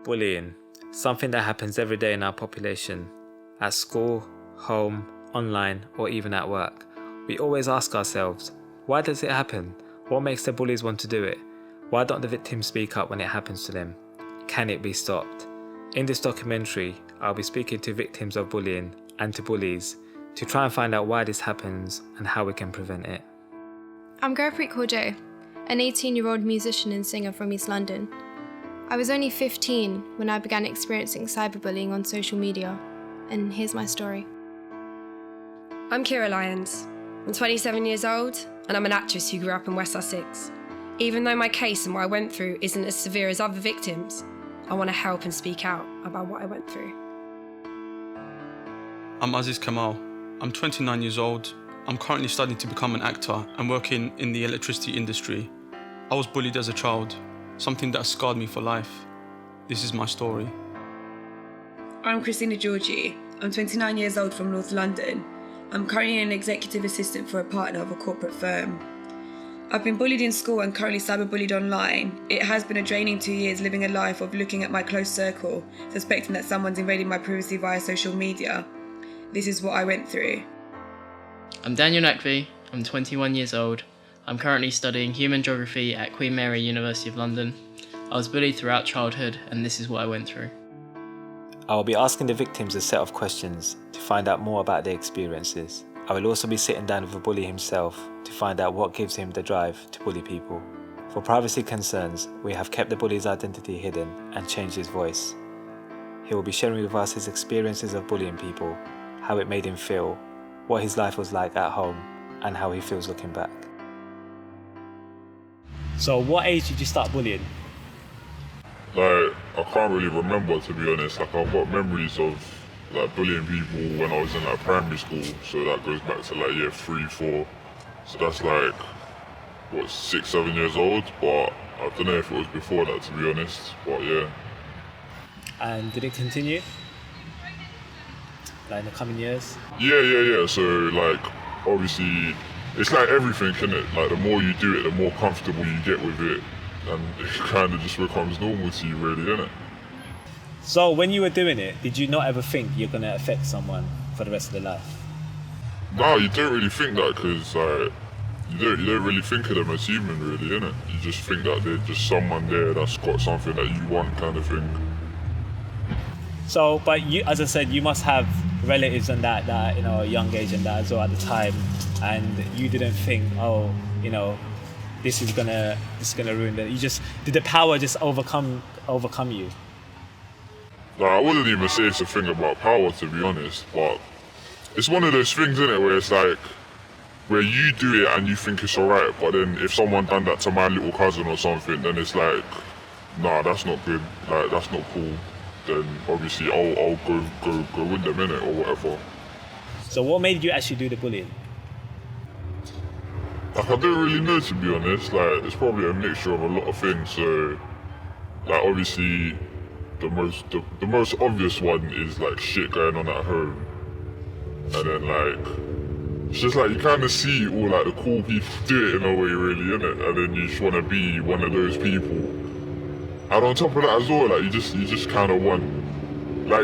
Bullying, something that happens every day in our population, at school, home, online, or even at work. We always ask ourselves, why does it happen? What makes the bullies want to do it? Why don't the victims speak up when it happens to them? Can it be stopped? In this documentary, I'll be speaking to victims of bullying and to bullies to try and find out why this happens and how we can prevent it. I'm Gurpreet Kaur Jay, an 18-year-old musician and singer from East London. I was only 15 when I began experiencing cyberbullying on social media, and here's my story. I'm Ciara Lyonz. I'm 27 years old, and I'm an actress who grew up in West Sussex. Even though my case and what I went through isn't as severe as other victims, I want to help and speak out about what I went through. I'm Aziz Kemal. I'm 29 years old. I'm currently studying to become an actor and working in the electricity industry. I was bullied as a child, something that scarred me for life. This is my story. I'm Kristina Georgia. I'm 29 years old from North London. I'm currently an executive assistant for a partner of a corporate firm. I've been bullied in school and currently cyberbullied online. It has been a draining 2 years living a life of looking at my close circle, suspecting that someone's invading my privacy via social media. This is what I went through. I'm Daniel Naqvi. I'm 21 years old. I'm currently studying human geography at Queen Mary University of London. I was bullied throughout childhood, and this is what I went through. I will be asking the victims a set of questions to find out more about their experiences. I will also be sitting down with the bully himself to find out what gives him the drive to bully people. For privacy concerns, we have kept the bully's identity hidden and changed his voice. He will be sharing with us his experiences of bullying people, how it made him feel, what his life was like at home, and how he feels looking back. So what age did you start bullying? I can't really remember, to be honest. I've got memories of bullying people when I was in primary school, so that goes back to year 3, 4. So that's 6, 7 years old, but I don't know if it was before that, to be honest, but yeah. And did it continue? In the coming years? Yeah. So obviously, it's like everything, innit? The more you do it, the more comfortable you get with it, and it kind of just becomes normal to you, really, innit? So when you were doing it, did you not ever think you're going to affect someone for the rest of their life? No, you don't really think that, because you don't really think of them as human, really, innit? You just think that they're just someone there that's got something that you want, kind of thing. So, but you, as I said, you must have relatives and that a young age and that as well at the time, and you didn't think, this is gonna ruin it. Did the power just overcome you? No, I wouldn't even say it's a thing about power, to be honest, but it's one of those things, innit, where it's where you do it and you think it's alright, but then if someone done that to my little cousin or something, then it's nah, that's not good, that's not cool. Then obviously I'll go with them, innit, or whatever. So what made you actually do the bullying? I don't really know, to be honest. It's probably a mixture of a lot of things. So obviously the most obvious one is shit going on at home, and then it's just you kind of see all the cool people do it in a way, really, innit, and then you just want to be one of those people. And on top of that as well, you just kind of want,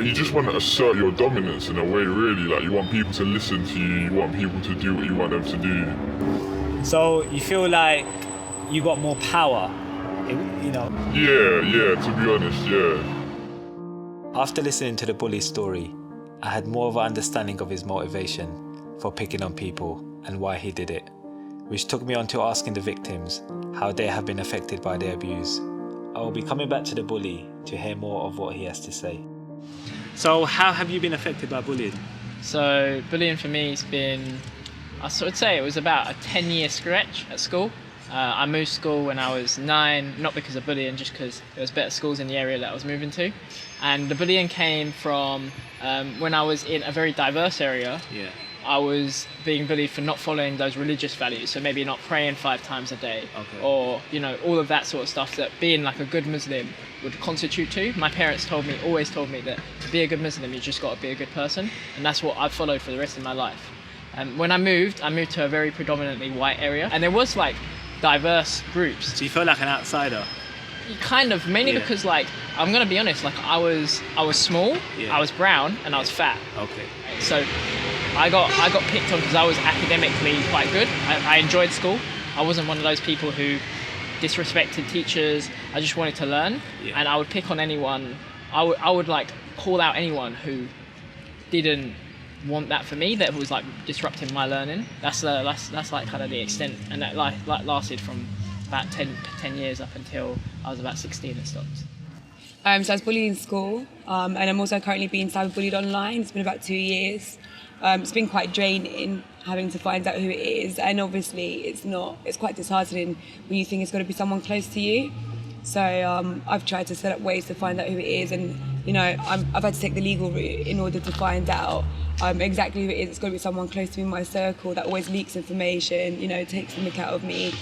you just want to assert your dominance in a way, really. You want people to listen to you, you want people to do what you want them to do. So you feel like you got more power, Yeah, to be honest, yeah. After listening to the bully's story, I had more of an understanding of his motivation for picking on people and why he did it, which took me on to asking the victims how they have been affected by their abuse. I will be coming back to the bully to hear more of what he has to say. So how have you been affected by bullying? So bullying for me has been, I would say it was about a 10-year stretch at school. I moved school when I was 9, not because of bullying, just because there was better schools in the area that I was moving to. And the bullying came from when I was in a very diverse area. Yeah. I was being bullied for not following those religious values, so maybe not praying 5 times a day, okay, or all of that sort of stuff that being a good Muslim would constitute to. My parents always told me that to be a good Muslim, you just got to be a good person, and that's what I've followed for the rest of my life. When I moved to a very predominantly white area, and there was diverse groups. So you felt like an outsider? Kind of, mainly because like I'm gonna be honest, like I was small, I was brown, and I was fat. Okay. So I got picked on because I was academically quite good. I enjoyed school. I wasn't one of those people who disrespected teachers. I just wanted to learn, and I would pick on anyone. I would like call out anyone who didn't want that for me, that was like disrupting my learning. That's like kind of the extent, and that like lasted from about 10 years up until I was about 16 and stopped. So I was bullied in school, and I'm also currently being cyberbullied online. It's been about 2 years. It's been quite draining having to find out who it is, and obviously it's quite disheartening when you think it's got to be someone close to you. So I've tried to set up ways to find out who it is, and I've had to take the legal route in order to find out exactly who it is. It's got to be someone close to me in my circle that always leaks information, takes the mick out of me,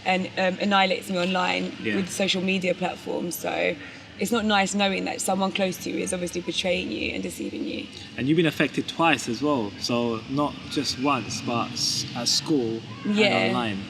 and annihilates me online with social media platforms. So it's not nice knowing that someone close to you is obviously betraying you and deceiving you. And you've been affected twice as well, so not just once, but at school and online.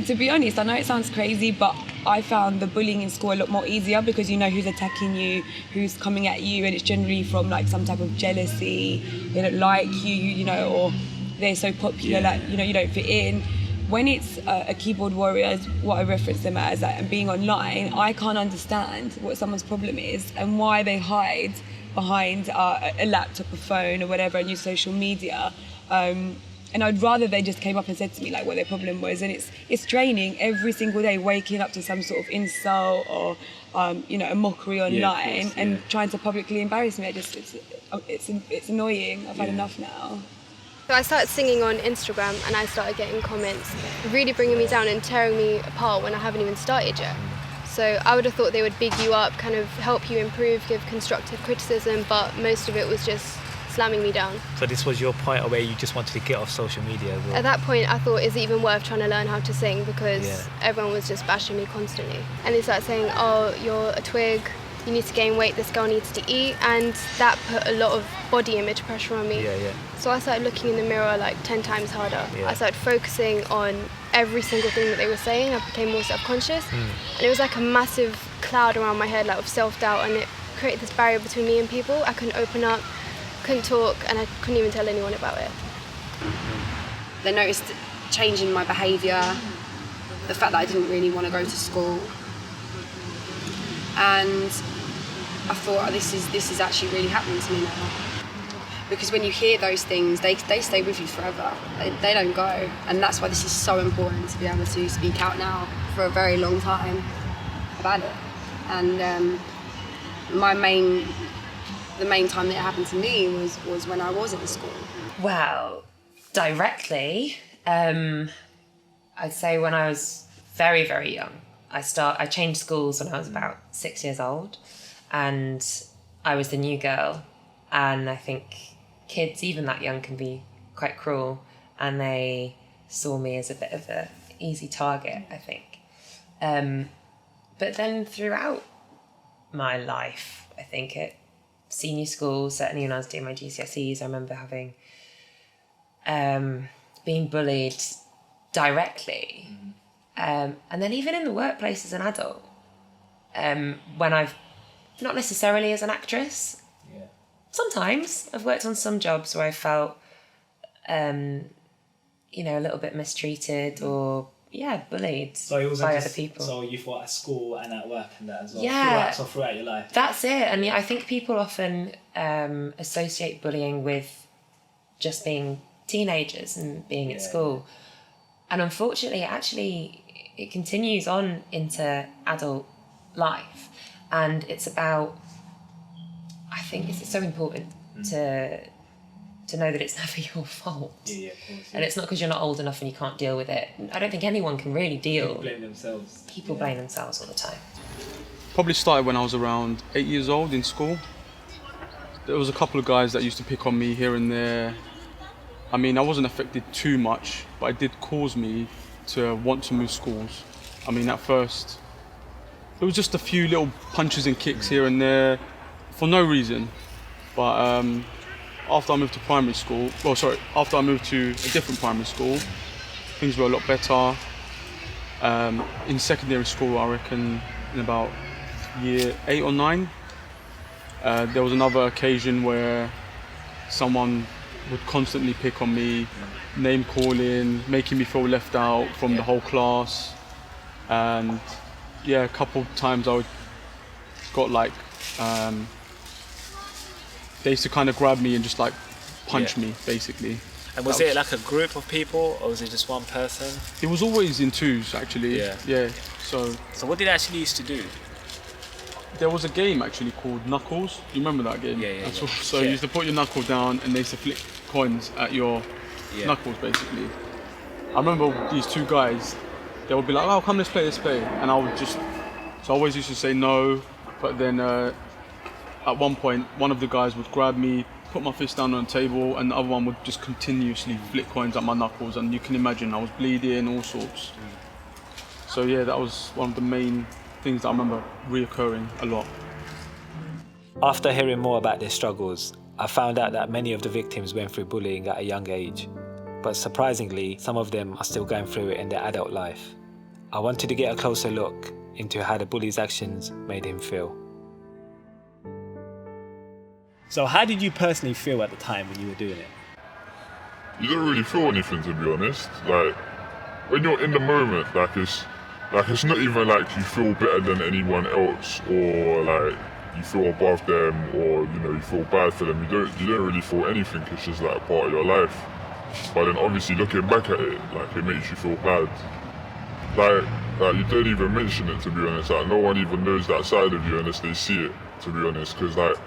To be honest, I know it sounds crazy, but I found the bullying in school a lot more easier because you know who's attacking you, who's coming at you, and it's generally from like some type of jealousy. They don't like you, or they're so popular that you don't fit in. When it's a keyboard warrior, is what I reference them as, and being online, I can't understand what someone's problem is and why they hide behind a laptop, a phone, or whatever, and use social media. And I'd rather they just came up and said to me like what their problem was. And it's draining every single day, waking up to some sort of insult or a mockery online and trying to publicly embarrass me. It's annoying. I've had enough now. So I started singing on Instagram and I started getting comments really bringing me down and tearing me apart when I haven't even started yet. So I would have thought they would big you up, kind of help you improve, give constructive criticism, but most of it was just slamming me down. So this was your point where you just wanted to get off social media as well? At that point I thought, is it even worth trying to learn how to sing, because everyone was just bashing me constantly. And they started saying, oh, you're a twig, you need to gain weight, this girl needs to eat, and that put a lot of body image pressure on me. So I started looking in the mirror like 10 times harder. I started focusing on every single thing that they were saying. I became more self-conscious, and it was like a massive cloud around my head, like of self-doubt, and it created this barrier between me and people. I couldn't open up, couldn't talk, and I couldn't even tell anyone about it. They noticed change in my behaviour, the fact that I didn't really want to go to school, and I thought, this is actually really happening to me now. Because when you hear those things, they stay with you forever. They don't go, and that's why this is so important, to be able to speak out now for a very long time about it. And the main time that it happened to me was when I was in school. Well, directly, I'd say when I was very, very young. I changed schools when I was about 6 years old, and I was the new girl. And I think kids, even that young, can be quite cruel, and they saw me as a bit of an easy target, I think. But then throughout my life, I think at senior school, certainly when I was doing my GCSEs, I remember having being bullied directly. And then even in the workplace as an adult, when I've, not necessarily as an actress, sometimes I've worked on some jobs where I felt, a little bit mistreated or, bullied by other people. So you thought at school and at work and that as well? Yeah. Throughout your life? That's it. And I think people often associate bullying with just being teenagers and being at school. And unfortunately, it continues on into adult life. And it's about, I think it's so important to know that it's never your fault. Yeah, of course. And it's not because you're not old enough and you can't deal with it. I don't think anyone can really deal. People blame themselves. People blame themselves all the time. Probably started when I was around 8 years old in school. There was a couple of guys that used to pick on me here and there. I mean, I wasn't affected too much, but it did cause me to want to move schools. I mean, at first, it was just a few little punches and kicks here and there for no reason. But after I moved to after I moved to a different primary school, things were a lot better. In secondary school, I reckon in about year 8 or 9. There was another occasion where someone would constantly pick on me, name calling, making me feel left out from the whole class. And yeah, a couple of times I got like, they used to kind of grab me and just like punch me, basically. And was it like a group of people, or was it just one person? It was always in twos, actually. Yeah. So what did they actually used to do? There was a game actually called Knuckles. You remember that game? Yeah. So you used to put your knuckle down and they used to flick coins at your knuckles, basically. I remember these two guys, they would be like, oh, come, let's play. And I would so I always used to say no, but then at one point, one of the guys would grab me, put my fist down on the table, and the other one would just continuously flick coins at my knuckles, and you can imagine I was bleeding, all sorts. So yeah, that was one of the main things that I remember reoccurring a lot. After hearing more about their struggles, I found out that many of the victims went through bullying at a young age, but surprisingly, some of them are still going through it in their adult life. I wanted to get a closer look into how the bully's actions made him feel. So how did you personally feel at the time when you were doing it? You don't really feel anything, to be honest. Like, when you're in the moment, it's not even like you feel better than anyone else, or like you feel above them, or you feel bad for them. You don't really feel anything. It's just like part of your life. But then obviously looking back at it, like it makes you feel bad. Like you don't even mention it, to be honest. Like no one even knows that side of you unless they see it, to be honest. Because like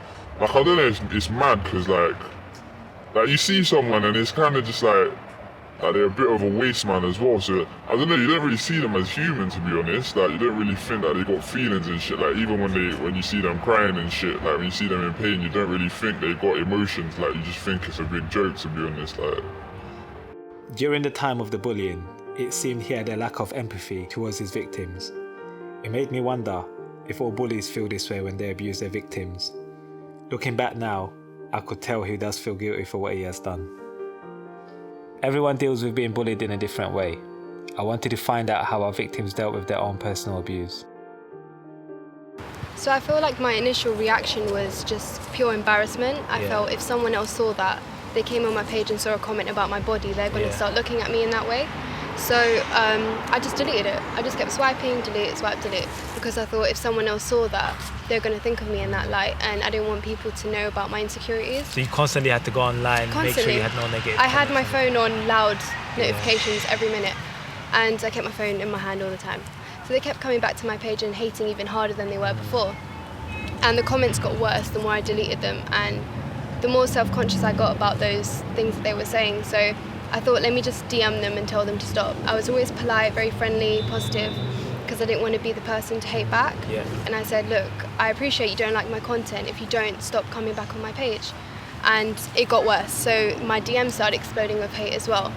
I don't know, it's mad. Because like you see someone and it's kind of just like they're a bit of a waste man as well. So I don't know, you don't really see them as human, to be honest. Like you don't really think that they got feelings and shit. Like even when you see them crying and shit, like when you see them in pain, you don't really think they got emotions. Like you just think it's a big joke, to be honest. Like during the time of the bullying, it seemed he had a lack of empathy towards his victims. It made me wonder if all bullies feel this way when they abuse their victims. Looking back now, I could tell he does feel guilty for what he has done. Everyone deals with being bullied in a different way. I wanted to find out how our victims dealt with their own personal abuse. So I feel like my initial reaction was just pure embarrassment. I felt if someone else saw that, they came on my page and saw a comment about my body, they're going to start looking at me in that way. So I just deleted it. I just kept swiping, delete, swipe, delete, because I thought if someone else saw that, they're going to think of me in that light, and I didn't want people to know about my insecurities. So you constantly had to go online, make sure you had no negative I had my phone on loud notifications every minute, and I kept my phone in my hand all the time. So they kept coming back to my page and hating even harder than they were before. And the comments got worse the more I deleted them, and the more self-conscious I got about those things that they were saying. So I thought, let me just DM them and tell them to stop. I was always polite, very friendly, positive, because I didn't want to be the person to hate back. And I said, look, I appreciate you don't like my content. If you don't, stop coming back on my page. And it got worse. So my DMs started exploding with hate as well.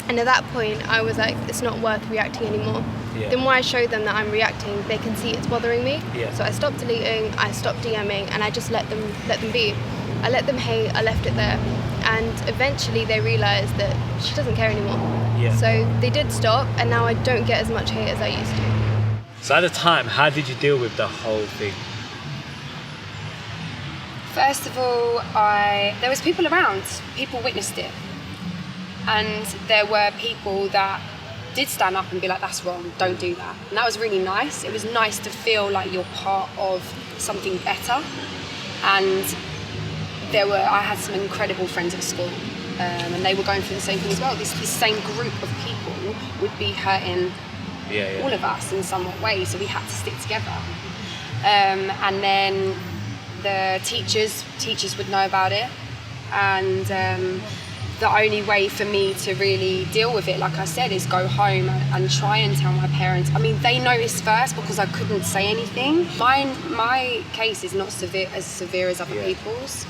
And at that point, I was like, it's not worth reacting anymore. The more I show them that I'm reacting, they can see it's bothering me. So I stopped deleting, I stopped DMing, and I just let them be. I let them hate, I left it there. And eventually they realised that she doesn't care anymore. So they did stop, and now I don't get as much hate as I used to. So at the time, how did you deal with the whole thing? First of all, there was people around, people witnessed it. And there were people that did stand up and be like, that's wrong, don't do that. And that was really nice. It was nice to feel like you're part of something better. And I had some incredible friends at school, and they were going through the same thing as well. This same group of people would be hurting all of us in some way, so we had to stick together. And then the teachers would know about it, and the only way for me to really deal with it, like I said, is go home and try and tell my parents. I mean, they noticed first because I couldn't say anything. My case is not as severe as other people's,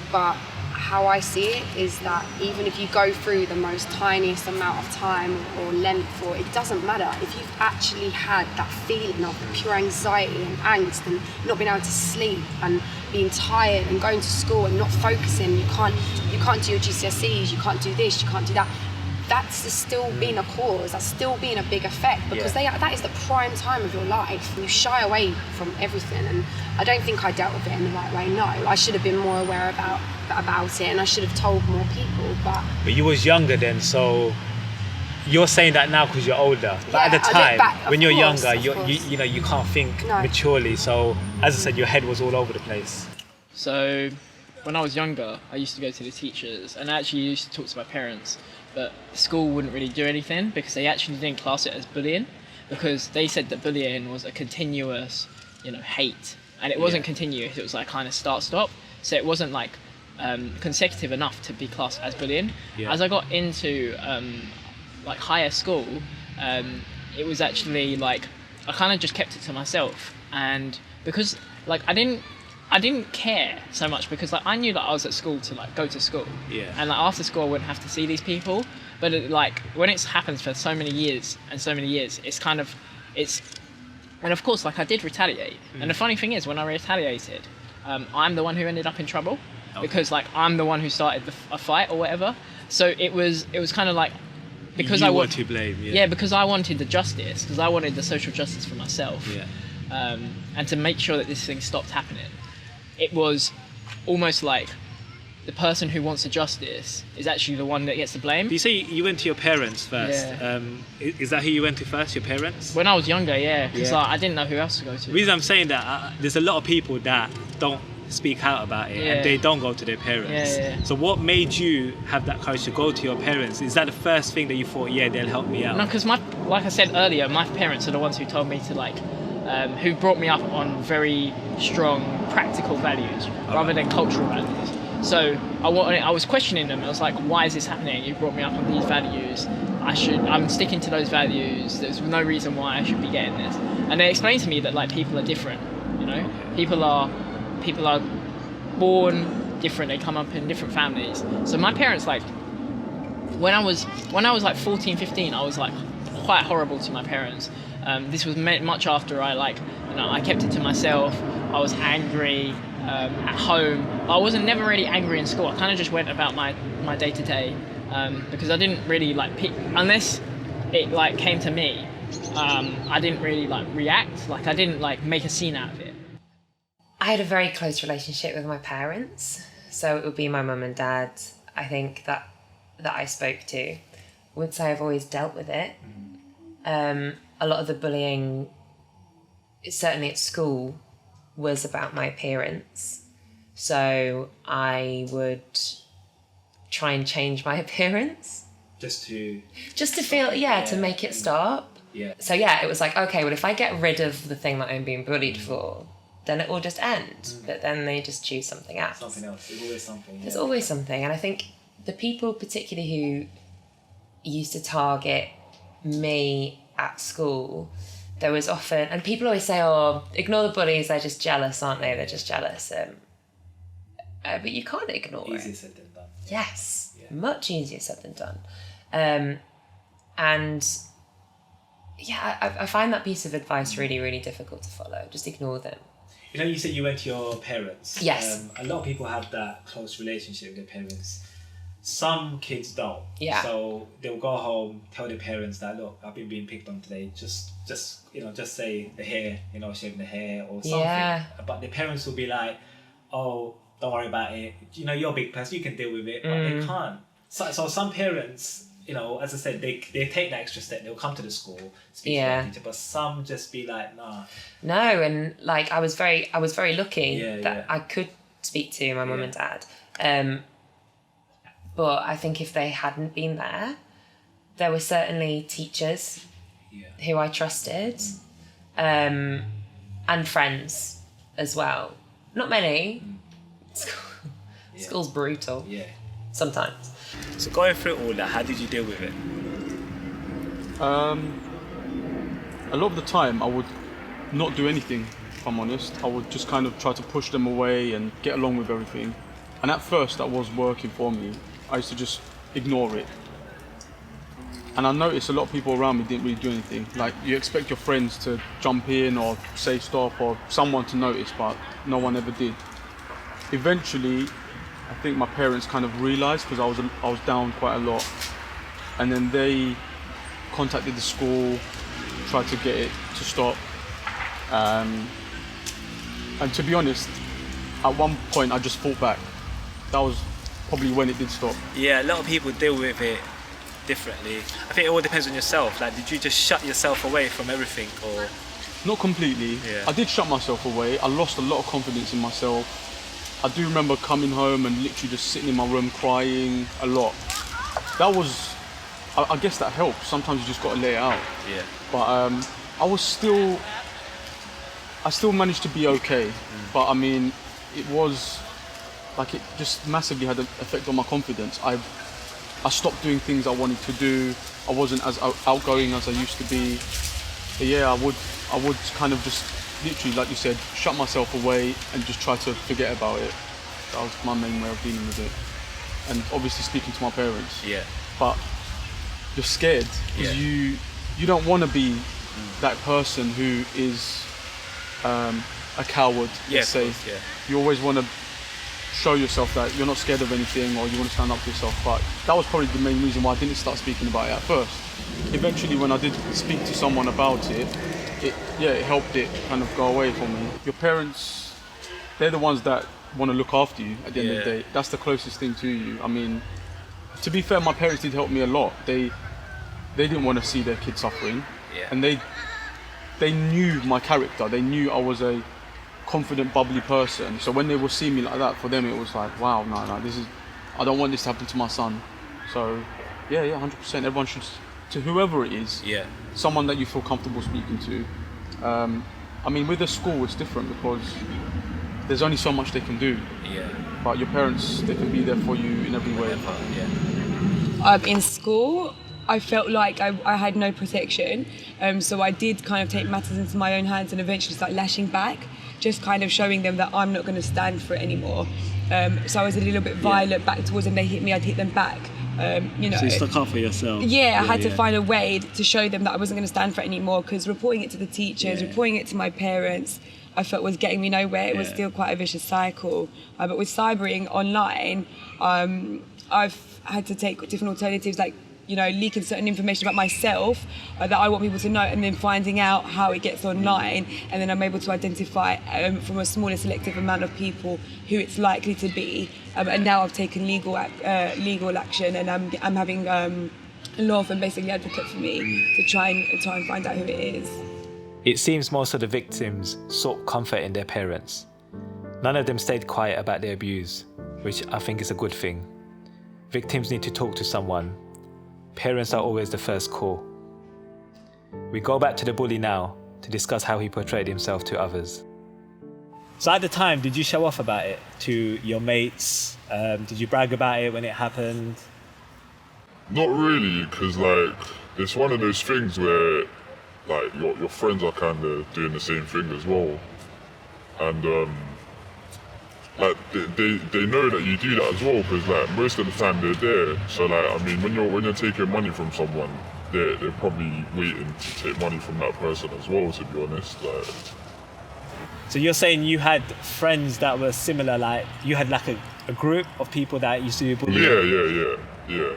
but how I see it is that even if you go through the most tiniest amount of time or length, or it doesn't matter, if you've actually had that feeling of pure anxiety and angst and not being able to sleep and being tired and going to school and not focusing, you can't do your GCSEs, you can't do this, you can't do that, that's still been a cause, that's still been a big effect, because that is the prime time of your life. You shy away from everything, and I don't think I dealt with it in the right way. No, I should have been more aware about it, and I should have told more people. But you was younger then, so you're saying that now because you're older. But at the time, when you're younger, you know, you can't think maturely. So as I said, your head was all over the place. So when I was younger, I used to go to the teachers, and I actually used to talk to my parents, but school wouldn't really do anything because they actually didn't class it as bullying, because they said that bullying was a continuous, you know, hate, and it wasn't continuous. It was like kind of start-stop. So it wasn't like consecutive enough to be classed as bullying. As I got into like higher school, it was actually like I kind of just kept it to myself, and because like I didn't care so much, because like I knew that I was at school to like go to school, and like after school I wouldn't have to see these people. But like when it's happened for so many years, it's kind of and of course like I did retaliate. And the funny thing is, when I retaliated, I'm the one who ended up in trouble, because like I'm the one who started a fight or whatever. So it was kind of like, because I want to blame, because I wanted the justice, because I wanted the social justice for myself, and to make sure that this thing stopped happening. It was almost like the person who wants the justice is actually the one that gets the blame. You say you went to your parents first. Is that who you went to first, your parents? When I was younger, because like, I didn't know who else to go to. The reason I'm saying that, there's a lot of people that don't speak out about it, and they don't go to their parents. So what made you have that courage to go to your parents? Is that the first thing that you thought, they'll help me out? No, because like I said earlier, my parents are the ones who told me to like, who brought me up on very strong practical values rather than cultural values. So I was questioning them. I was like, why is this happening? You brought me up on these values. I'm sticking to those values. There's no reason why I should be getting this. And they explained to me that like people are different, you know? People are born different. They come up in different families. So my parents, like, when I was like 14, 15, I was like quite horrible to my parents. This was much after I kept it to myself. I was angry at home. I wasn't never really angry in school. I kind of just went about my day to day, because I didn't really like unless it like came to me. I didn't really like react. Like I didn't like make a scene out of it. I had a very close relationship with my parents, so it would be my mum and dad, I think, that I spoke to. I wouldn't say I've always dealt with it. A lot of the bullying, certainly at school, was about my appearance. So I would try and change my appearance. Just to feel, to make it stop. So it was like, okay, well, if I get rid of the thing that I'm being bullied for, then it will just end. But then they just choose something else. Something else. There's always something. There's always something. And I think the people particularly who used to target me at school, there was often, and people always say, ignore the bullies, they're just jealous, aren't they? They're just jealous. But you can't ignore it. Easier said than done. Yes, much easier said than done. I find that piece of advice really, really difficult to follow. Just ignore them. You know, you said you went to your parents. Yes. A lot of people have that close relationship with their parents. Some kids don't. Yeah. So they'll go home, tell their parents that, look, I've been being picked on today. Just say the hair, shaving the hair or something. Yeah. But the parents will be like, oh, don't worry about it. You're a big person, you can deal with it. But they can't. So some parents, as I said, they take that extra step. They'll come to the school, speak to their teacher, but some just be like, nah. No, and like I was very lucky that I could speak to my mum and dad. But I think if they hadn't been there were certainly teachers who I trusted, and friends as well. Not many. School's brutal. Yeah. Sometimes. So going through all that, how did you deal with it? A lot of the time I would not do anything, if I'm honest. I would just kind of try to push them away and get along with everything. And at first that was working for me. I used to just ignore it. And I noticed a lot of people around me didn't really do anything. Like, you expect your friends to jump in or say stop or someone to notice, but no one ever did. Eventually, I think my parents kind of realised, because I was down quite a lot, and then they contacted the school, tried to get it to stop. And to be honest, at one point I just fought back. That was probably when it did stop. Yeah, a lot of people deal with it differently. I think it all depends on yourself. Like, did you just shut yourself away from everything, or? Not completely. Yeah. I did shut myself away. I lost a lot of confidence in myself. I do remember coming home and literally just sitting in my room crying a lot. That was, I guess that helps. Sometimes you just got to lay it out. Yeah. But I still managed to be okay. But I mean, it was like it just massively had an effect on my confidence. I stopped doing things I wanted to do. I wasn't as outgoing as I used to be. But yeah, I would kind of just literally, like you said, shut myself away and just try to forget about it. That was my main way of dealing with it. And obviously speaking to my parents. Yeah. But you're scared because you don't want to be that person who is a coward, let's say. Course, yeah. You always want to show yourself that you're not scared of anything, or you want to stand up for yourself. But that was probably the main reason why I didn't start speaking about it at first. Eventually, when I did speak to someone about it helped it kind of go away from me. Your parents, they're the ones that want to look after you at the end of the day. That's the closest thing to you. I mean, to be fair, my parents did help me a lot. They didn't want to see their kids suffering, and they knew my character. They knew I was a confident, bubbly person. So when they would see me like that, for them it was like, wow, no, I don't want this to happen to my son. So yeah, 100%. Everyone should, to whoever it is, someone that you feel comfortable speaking to. I mean, with a school it's different because there's only so much they can do. Yeah. But your parents, they can be there for you in every way. In school, I felt like I had no protection, so I did kind of take matters into my own hands and eventually start lashing back, just kind of showing them that I'm not going to stand for it anymore. So I was a little bit violent back towards them. They hit me, I'd hit them back. You know. So you stuck up for yourself. Yeah, I had to find a way to show them that I wasn't going to stand for it anymore, because reporting it to the teachers, reporting it to my parents, I felt was getting me nowhere. It was still quite a vicious cycle. But with cyberbullying online, I've had to take different alternatives, like, you know, leaking certain information about myself that I want people to know, and then finding out how it gets online, and then I'm able to identify from a smaller selective amount of people who it's likely to be. And now I've taken legal action, and I'm having a law firm basically advocate for me to try and find out who it is. It seems most of the victims sought comfort in their parents. None of them stayed quiet about their abuse, which I think is a good thing. Victims need to talk to someone. Parents are always the first call. We go back to the bully now to discuss how he portrayed himself to others. So at the time, did you show off about it to your mates? Did you brag about it when it happened? Not really, because like it's one of those things where like your friends are kind of doing the same thing as well, and like they know that you do that as well, because like most of the time they're there. So like, I mean, when you're taking money from someone, they're probably waiting to take money from that person as well, to be honest. Like, so you're saying you had friends that were similar, like you had like a group of people that used to do bullying? Yeah.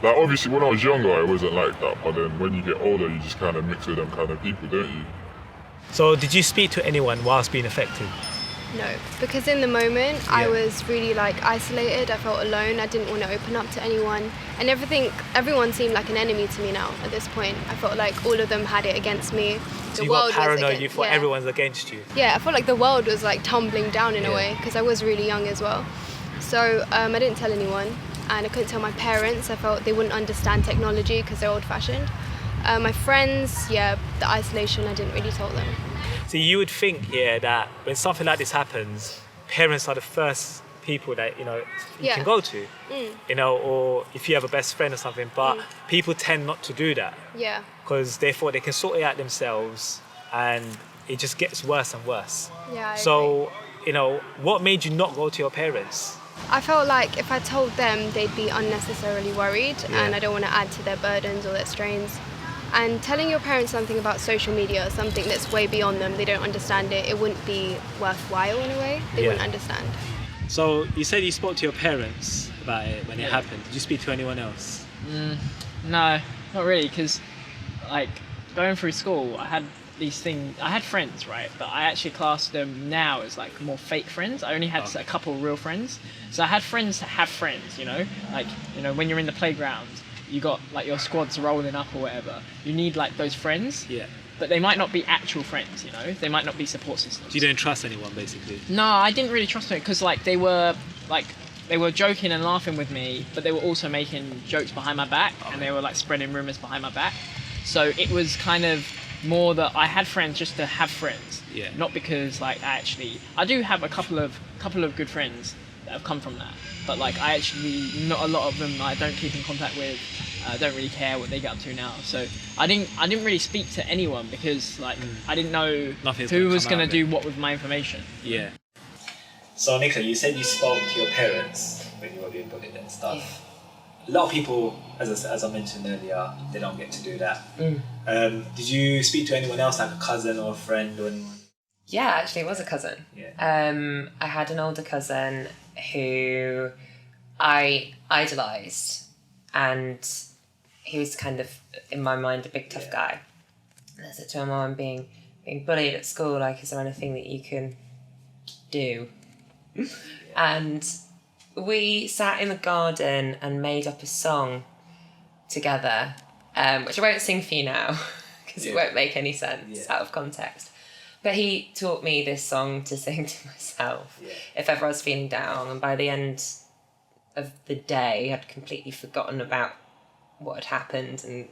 Like obviously when I was younger I wasn't like that, but then when you get older you just kind of mix with them kind of people, don't you? So did you speak to anyone whilst being affected? No, because in the moment I was really like isolated. I felt alone. I didn't want to open up to anyone, and everyone seemed like an enemy to me now at this point. I felt like all of them had it against me. So you got paranoid, you thought everyone's against you? Yeah, I felt like the world was like tumbling down in a way, because I was really young as well. So I didn't tell anyone, and I couldn't tell my parents. I felt they wouldn't understand technology because they're old-fashioned. My friends, the isolation, I didn't really tell them. So you would think, that when something like this happens, parents are the first people that, you can go to, or if you have a best friend or something, but people tend not to do that. Yeah. Because they thought they can sort it out themselves, and it just gets worse and worse. Yeah, I So, what made you not go to your parents? I felt like if I told them, they'd be unnecessarily worried, and I don't want to add to their burdens or their strains. And telling your parents something about social media, something that's way beyond them, they don't understand it, it wouldn't be worthwhile in a way. They wouldn't understand. So you said you spoke to your parents about it when it happened. Did you speak to anyone else? No, not really, because like going through school, I had friends, right? But I actually class them now as like more fake friends. I only had a couple of real friends. So I had friends to have friends, you know? Like, you know, when you're in the playground, you got like your squads rolling up or whatever. You need like those friends. Yeah. But they might not be actual friends, you know? They might not be support systems. You don't trust anyone, basically? No, I didn't really trust them because like they were joking and laughing with me, but they were also making jokes behind my back, and they were like spreading rumors behind my back. So it was kind of more that I had friends just to have friends, not because like I do have a couple of good friends that have come from that, but like not a lot of them I don't keep in contact with. I don't really care what they get up to now. So I didn't really speak to anyone because like I didn't know who was going to do what with my information. Yeah. So Nicola, you said you spoke to your parents when you were being bullied and stuff. Yeah. A lot of people, as I mentioned earlier, they don't get to do that. Did you speak to anyone else, like a cousin or a friend or anyone? Yeah, actually it was a cousin. Yeah. I had an older cousin who I idolised, and he was kind of, in my mind, a big tough guy. And I said to him, I'm being bullied at school, like, is there anything that you can do? And we sat in the garden and made up a song together, which I won't sing for you now because it won't make any sense out of context. But he taught me this song to sing to myself if ever I was feeling down. And by the end of the day, I'd completely forgotten about what had happened and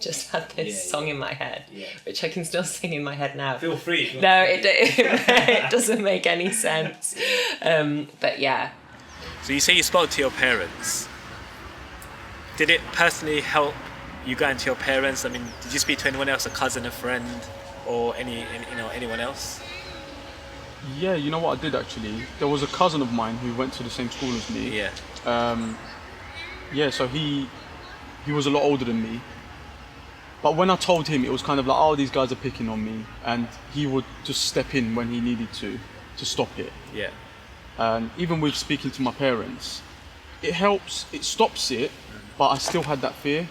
just had this song in my head, which I can still sing in my head now. Feel free. No, it doesn't make any sense. But yeah. So you say you spoke to your parents. Did it personally help you going to your parents? I mean, did you speak to anyone else, a cousin, a friend, or anyone else? Yeah, you know what I did actually? There was a cousin of mine who went to the same school as me. Yeah. So he was a lot older than me. But when I told him, it was kind of like, oh, these guys are picking on me, and he would just step in when he needed to stop it. Yeah. And even with speaking to my parents, it helps, it stops it, but I still had that fear.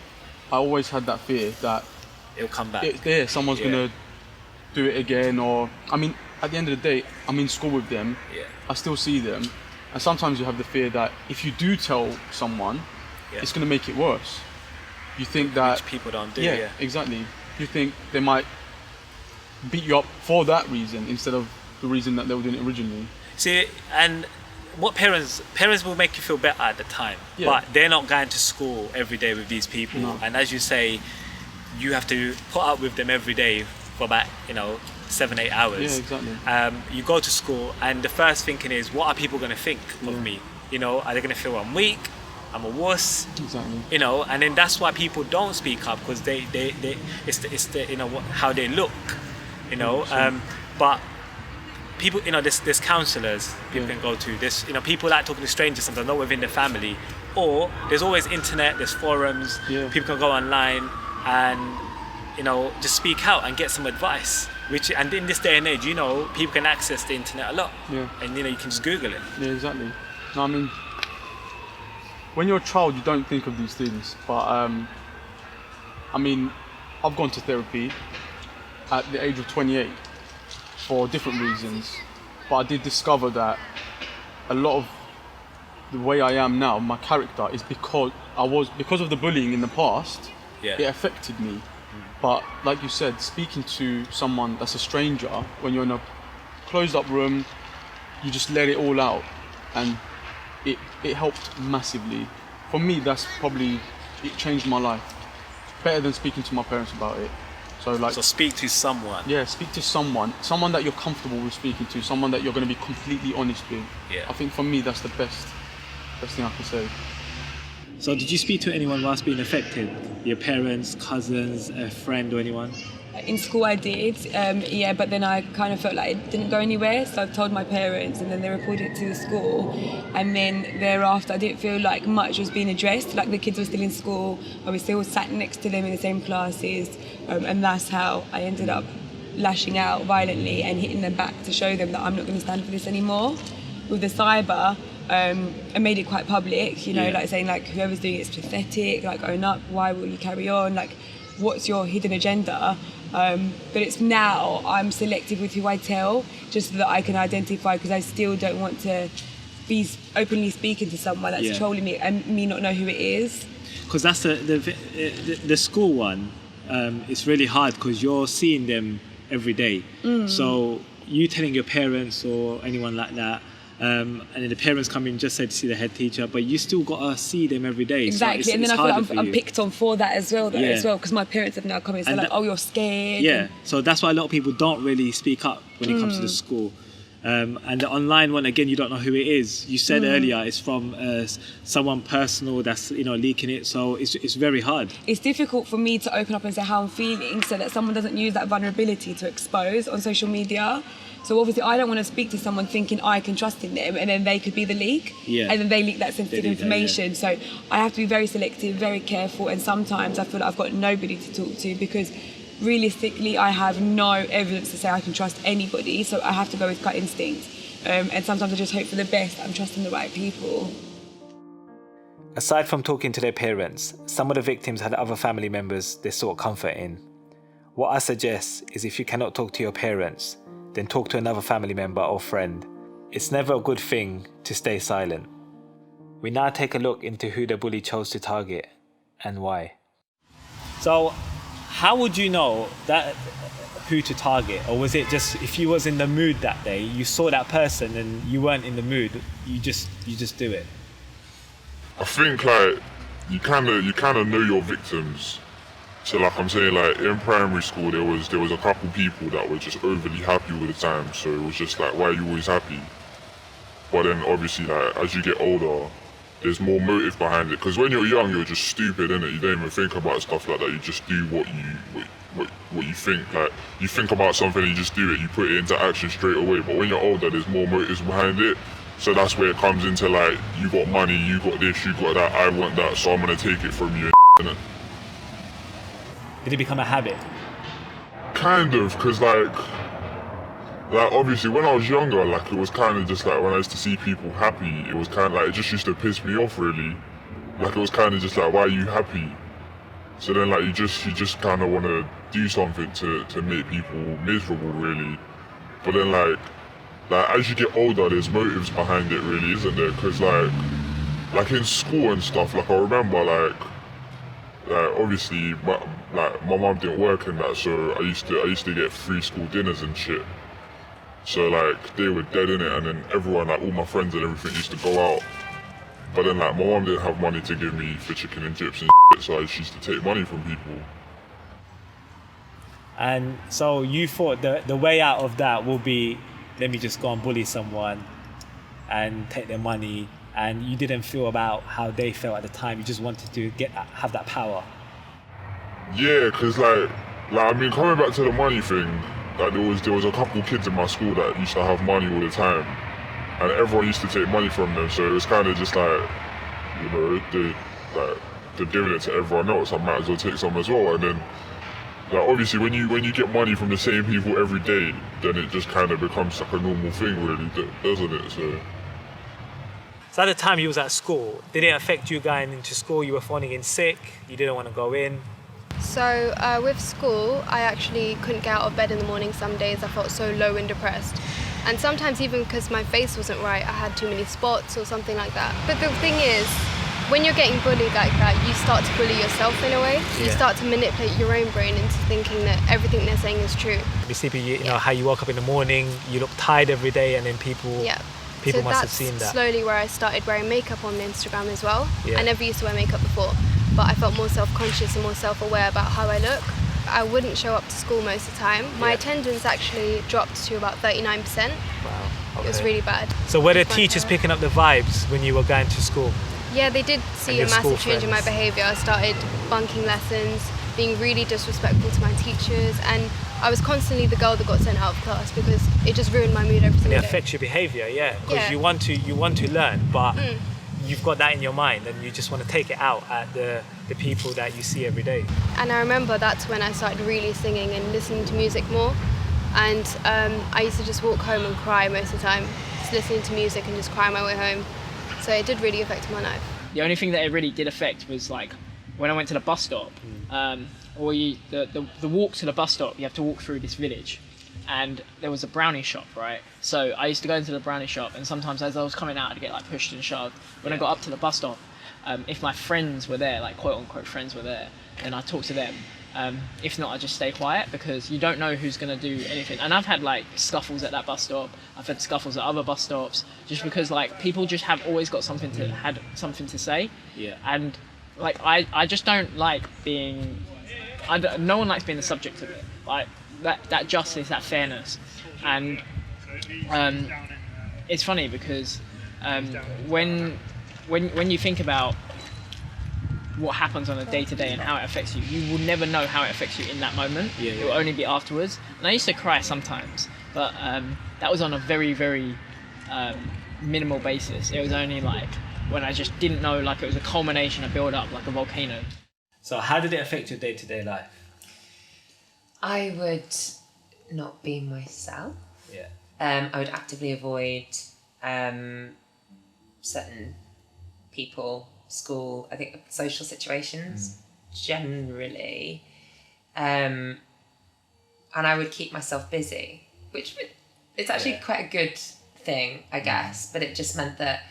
I always had that fear that it'll come back. Someone's gonna do it again, or I mean, at the end of the day, I'm in school with them. Yeah. I still see them, and sometimes you have the fear that if you do tell someone, it's gonna make it worse. You think that which people don't do. Yeah, exactly. You think they might beat you up for that reason instead of the reason that they were doing it originally. See, and what parents will make you feel better at the time, but they're not going to school every day with these people. No. And as you say, you have to put up with them every day for about 7-8 hours. Yeah, exactly. You go to school, and the first thinking is, what are people going to think of me? Are they going to feel I'm weak? I'm a wuss, exactly. And then that's why people don't speak up, because it's how they look, but people, there's counsellors people can go to. There's people like talking to strangers sometimes, not within the family, or there's always internet, there's forums. People can go online and just speak out and get some advice. And in this day and age, people can access the internet a lot. And you can just Google it. Yeah, exactly. No, I mean, when you're a child, you don't think of these things, but I mean, I've gone to therapy at the age of 28 for different reasons, but I did discover that a lot of the way I am now, my character, is because of the bullying in the past. It affected me. But like you said, speaking to someone that's a stranger, when you're in a closed up room, you just let it all out, and it helped massively. For me, it changed my life. Better than speaking to my parents about it. So speak to someone. Yeah, speak to someone that you're comfortable with speaking to, someone that you're going to be completely honest with. Yeah. I think for me, that's the best thing I can say. So did you speak to anyone whilst being affected? Your parents, cousins, a friend or anyone? In school I did, but then I kind of felt like it didn't go anywhere, so I told my parents, and then they reported it to the school, and then thereafter I didn't feel like much was being addressed, like the kids were still in school, I was still sat next to them in the same classes, and that's how I ended up lashing out violently and hitting them back to show them that I'm not going to stand for this anymore. With the cyber, and made it quite public, you know, Yeah. like saying like whoever's doing it's pathetic, like own up, why will you carry on, like what's your hidden agenda? But it's now I'm selective with who I tell, just so that I can identify, because I still don't want to be openly speaking to someone that's trolling me and me not know who it is. Because that's the school one. It's really hard because you're seeing them every day. So you telling your parents or anyone like that, and then the parents come in just said to see the head teacher, but you still gotta see them every day. Exactly, so and then I feel like I'm picked on for that as well, because my parents have now come in and said like, oh, you're scared. Yeah, so that's why a lot of people don't really speak up when it comes to the school. And the online one, again, you don't know who it is. You said earlier it's from someone personal that's leaking it, so it's very hard. It's difficult for me to open up and say how I'm feeling, so that someone doesn't use that vulnerability to expose on social media. So obviously I don't want to speak to someone thinking I can trust in them, and then they could be the leak, and then they leak that sensitive information. So I have to be very selective, very careful, and sometimes I feel like I've got nobody to talk to, because realistically I have no evidence to say I can trust anybody, so I have to go with gut instinct, and sometimes I just hope for the best. I'm trusting the right people. Aside from talking to their parents, some of the victims had other family members they sought comfort in. What I suggest is, if you cannot talk to your parents, then talk to another family member or friend. It's never a good thing to stay silent. We now take a look into who the bully chose to target and why. So, how would you know that who to target? Or was it just, if you was in the mood that day, you saw that person and you weren't in the mood, you just do it? I think like you kind of know your victims. So like I'm saying, like in primary school there was a couple people that were just overly happy all the time. So it was just like, why are you always happy? But then obviously like as you get older, there's more motive behind it. Because when you're young, you're just stupid, innit? You don't even think about stuff like that. You just do what you think. Like you think about something, and you just do it. You put it into action straight away. But when you're older, there's more motives behind it. So that's where it comes into like, you got money, you got this, you got that. I want that, so I'm gonna take it from you. Innit? Did it become a habit? Kind of, because like obviously when I was younger, like it was kind of just like when I used to see people happy, it was kind of like, it just used to piss me off really. Like it was kind of just like, why are you happy? So then like you just kind of want to do something to make people miserable really. But then like as you get older, there's motives behind it really, isn't there? Because like in school and stuff, like I remember like obviously my mum didn't work in that, so I used to get free school dinners and shit. So like they were dead in it, and then everyone, like all my friends and everything, used to go out. But then like my mum didn't have money to give me for chicken and chips and shit, so I just used to take money from people. And so you thought the way out of that will be, let me just go and bully someone and take their money, and you didn't feel about how they felt at the time. You just wanted to have that power. Yeah, because like I mean, coming back to the money thing, like there was a couple kids in my school that used to have money all the time, and everyone used to take money from them. So it was kind of just like, you know, they're giving it to everyone else, I might as well take some as well. And then like obviously when you get money from the same people every day, then it just kind of becomes like a normal thing really, doesn't it? So at the time you was at school, did it affect you going into school? You were phoning in sick, you didn't want to go in? So with school, I actually couldn't get out of bed in the morning some days. I felt so low and depressed. And sometimes even because my face wasn't right, I had too many spots or something like that. But the thing is, when you're getting bullied like that, you start to bully yourself in a way. You start to manipulate your own brain into thinking that everything they're saying is true. You know, how you woke up in the morning, you look tired every day, and then people must have seen that. Slowly where I started wearing makeup on Instagram as well. I never used to wear makeup before, but I felt more self-conscious and more self-aware about how I look. I wouldn't show up to school most of the time. My attendance actually dropped to about 39%. Wow. Okay. It was really bad. So were the teachers picking up the vibes when you were going to school? Yeah, they did see a massive change in my behaviour. I started bunking lessons, being really disrespectful to my teachers, and I was constantly the girl that got sent out of class because it just ruined my mood every single day. It affects your behaviour, because you want to learn, but you've got that in your mind and you just want to take it out at the people that you see every day. And I remember that's when I started really singing and listening to music more, and I used to just walk home and cry most of the time, just listening to music and just cry my way home. So it did really affect my life. The only thing that it really did affect was like when I went to the bus stop, or the walk to the bus stop, you have to walk through this village, and there was a brownie shop, right? So I used to go into the brownie shop, and sometimes as I was coming out, I'd get like pushed and shoved. When I got up to the bus stop, if my friends were there, like quote unquote friends were there, then I'd talk to them. If not, I just stay quiet, because you don't know who's going to do anything. And I've had like scuffles at that bus stop. I've had scuffles at other bus stops, just because like people just have always got something to say. Yeah. And like I just don't like being. No one likes being the subject of it. Like that justice, that fairness, and it's funny because when you think about what happens on a day-to-day and how it affects you, you will never know how it affects you in that moment. It will only be afterwards. And I used to cry sometimes, but that was on a very, very minimal basis. It was only like when I just didn't know, like it was a culmination, a build-up, like a volcano. So how did it affect your day-to-day life? I would not be myself. Yeah. I would actively avoid certain people, school, I think social situations generally, and I would keep myself busy, which it's actually quite a good thing, I guess, but it just meant that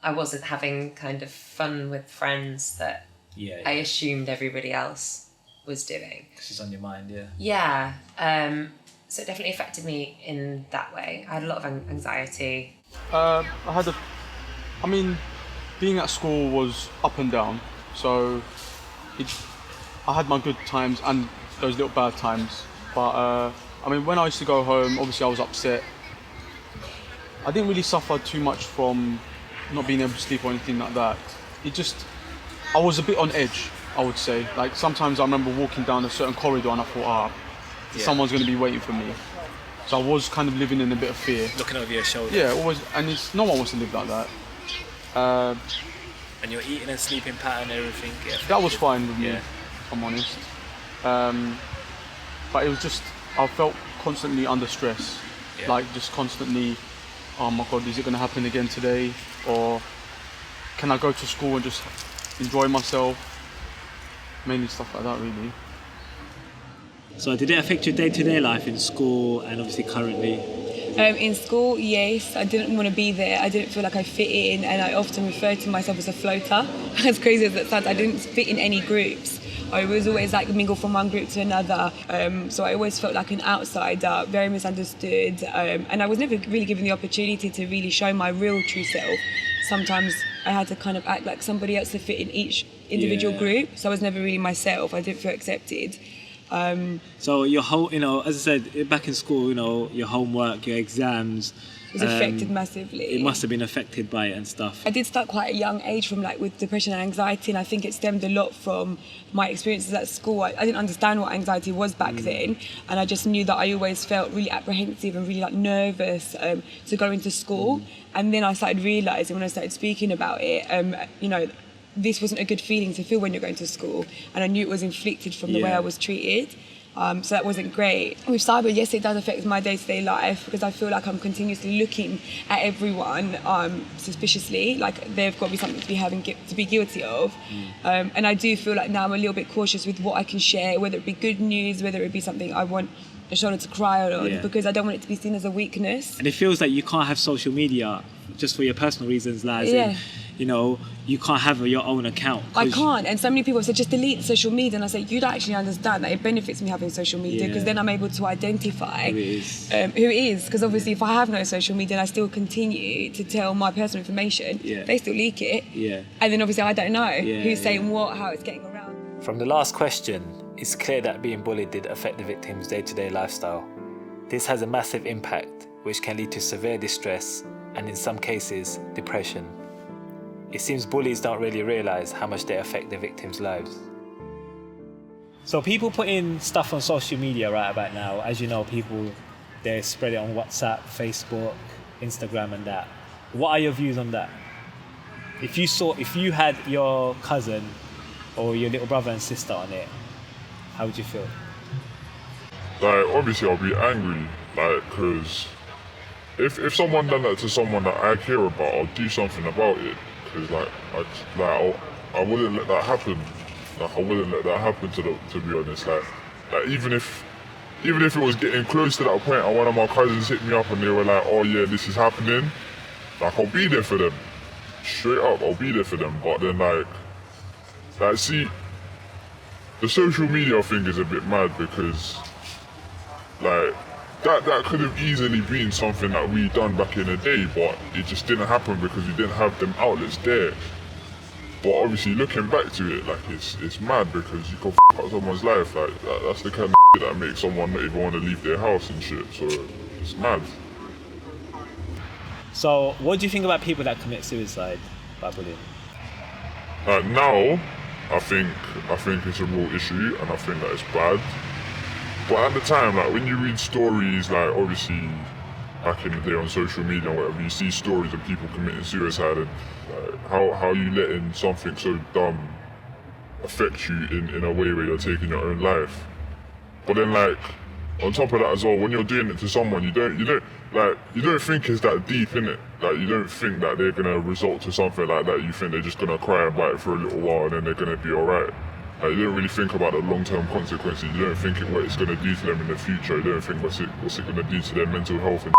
I wasn't having kind of fun with friends that I assumed everybody else was doing. Because it's on your mind, Yeah. So it definitely affected me in that way. I had a lot of anxiety. Being at school was up and down, so I had my good times and those little bad times. But when I used to go home, obviously I was upset. I didn't really suffer too much from not being able to sleep or anything like that. I was a bit on edge, I would say. Like sometimes I remember walking down a certain corridor and I thought, someone's going to be waiting for me. So I was kind of living in a bit of fear. Looking over your shoulder. Yeah, always, and no one wants to live like that. And your eating and sleeping pattern, everything. That was fine with me, if I'm honest. But it was just, I felt constantly under stress. Like just constantly, oh my God, is it going to happen again today? Or can I go to school and just enjoy myself? Mainly stuff like that, really. So did it affect your day-to-day life in school and obviously currently? In school, yes, I didn't want to be there. I didn't feel like I fit in, and I often refer to myself as a floater. As crazy as that sounds, I didn't fit in any groups. I was always like mingle from one group to another. So I always felt like an outsider, very misunderstood, and I was never really given the opportunity to really show my real true self. Sometimes I had to kind of act like somebody else to fit in each individual group. So I was never really myself. I didn't feel accepted. So your whole, as I said, back in school, your homework, your exams, was affected massively. It must have been affected by it and stuff. I did start quite at a young age with depression and anxiety, and I think it stemmed a lot from my experiences at school. I didn't understand what anxiety was back then, and I just knew that I always felt really apprehensive and really nervous to go into school. And then I started realising when I started speaking about it, this wasn't a good feeling to feel when you're going to school, and I knew it was inflicted from the way I was treated. So that wasn't great. With cyber, yes, it does affect my day-to-day life, because I feel like I'm continuously looking at everyone suspiciously, like they've got to be something to be guilty of. And I do feel like now I'm a little bit cautious with what I can share, whether it be good news, whether it be something I want a shoulder to cry on, because I don't want it to be seen as a weakness. And it feels like you can't have social media just for your personal reasons, you can't have your own account. I can't, and so many people have said just delete social media, and I say you don't actually understand that it benefits me having social media, because then I'm able to identify who it is, because obviously if I have no social media and I still continue to tell my personal information, they still leak it, and then obviously I don't know who's saying what, how it's getting around. From the last question, it's clear that being bullied did affect the victim's day-to-day lifestyle. This has a massive impact, which can lead to severe distress and in some cases, depression. It seems bullies don't really realise how much they affect the victims' lives. So people putting stuff on social media right about now, as you know, they spread it on WhatsApp, Facebook, Instagram and that. What are your views on that? If you had your cousin or your little brother and sister on it, how would you feel? Like, obviously I'll be angry, because if someone done that to someone that I care about, I'll do something about it. Because I wouldn't let that happen. Like I wouldn't let that happen to be honest. Like even if it was getting close to that point and one of my cousins hit me up and they were like, oh yeah, this is happening, like I'll be there for them. Straight up, I'll be there for them. But then like see, the social media thing is a bit mad because like that could have easily been something that we done back in the day, but it just didn't happen because we didn't have them outlets there. But obviously looking back to it, like it's mad because you can f*** up someone's life, like that's the kind of shit that makes someone not even want to leave their house and shit, so it's mad. So what do you think about people that commit suicide by bullying? Now, I think it's a real issue and I think that it's bad. But at the time, like when you read stories, like obviously back in the day on social media or whatever, you see stories of people committing suicide and like, how you letting something so dumb affect you in a way where you're taking your own life. But then like on top of that as well, when you're doing it to someone, you don't think it's that deep, innit? Like you don't think that they're gonna result to something like that. You think they're just gonna cry about it for a little while and then they're gonna be alright. Like you don't really think about the long-term consequences. You don't think what it's gonna do to them in the future. You don't think what's it gonna do to their mental health and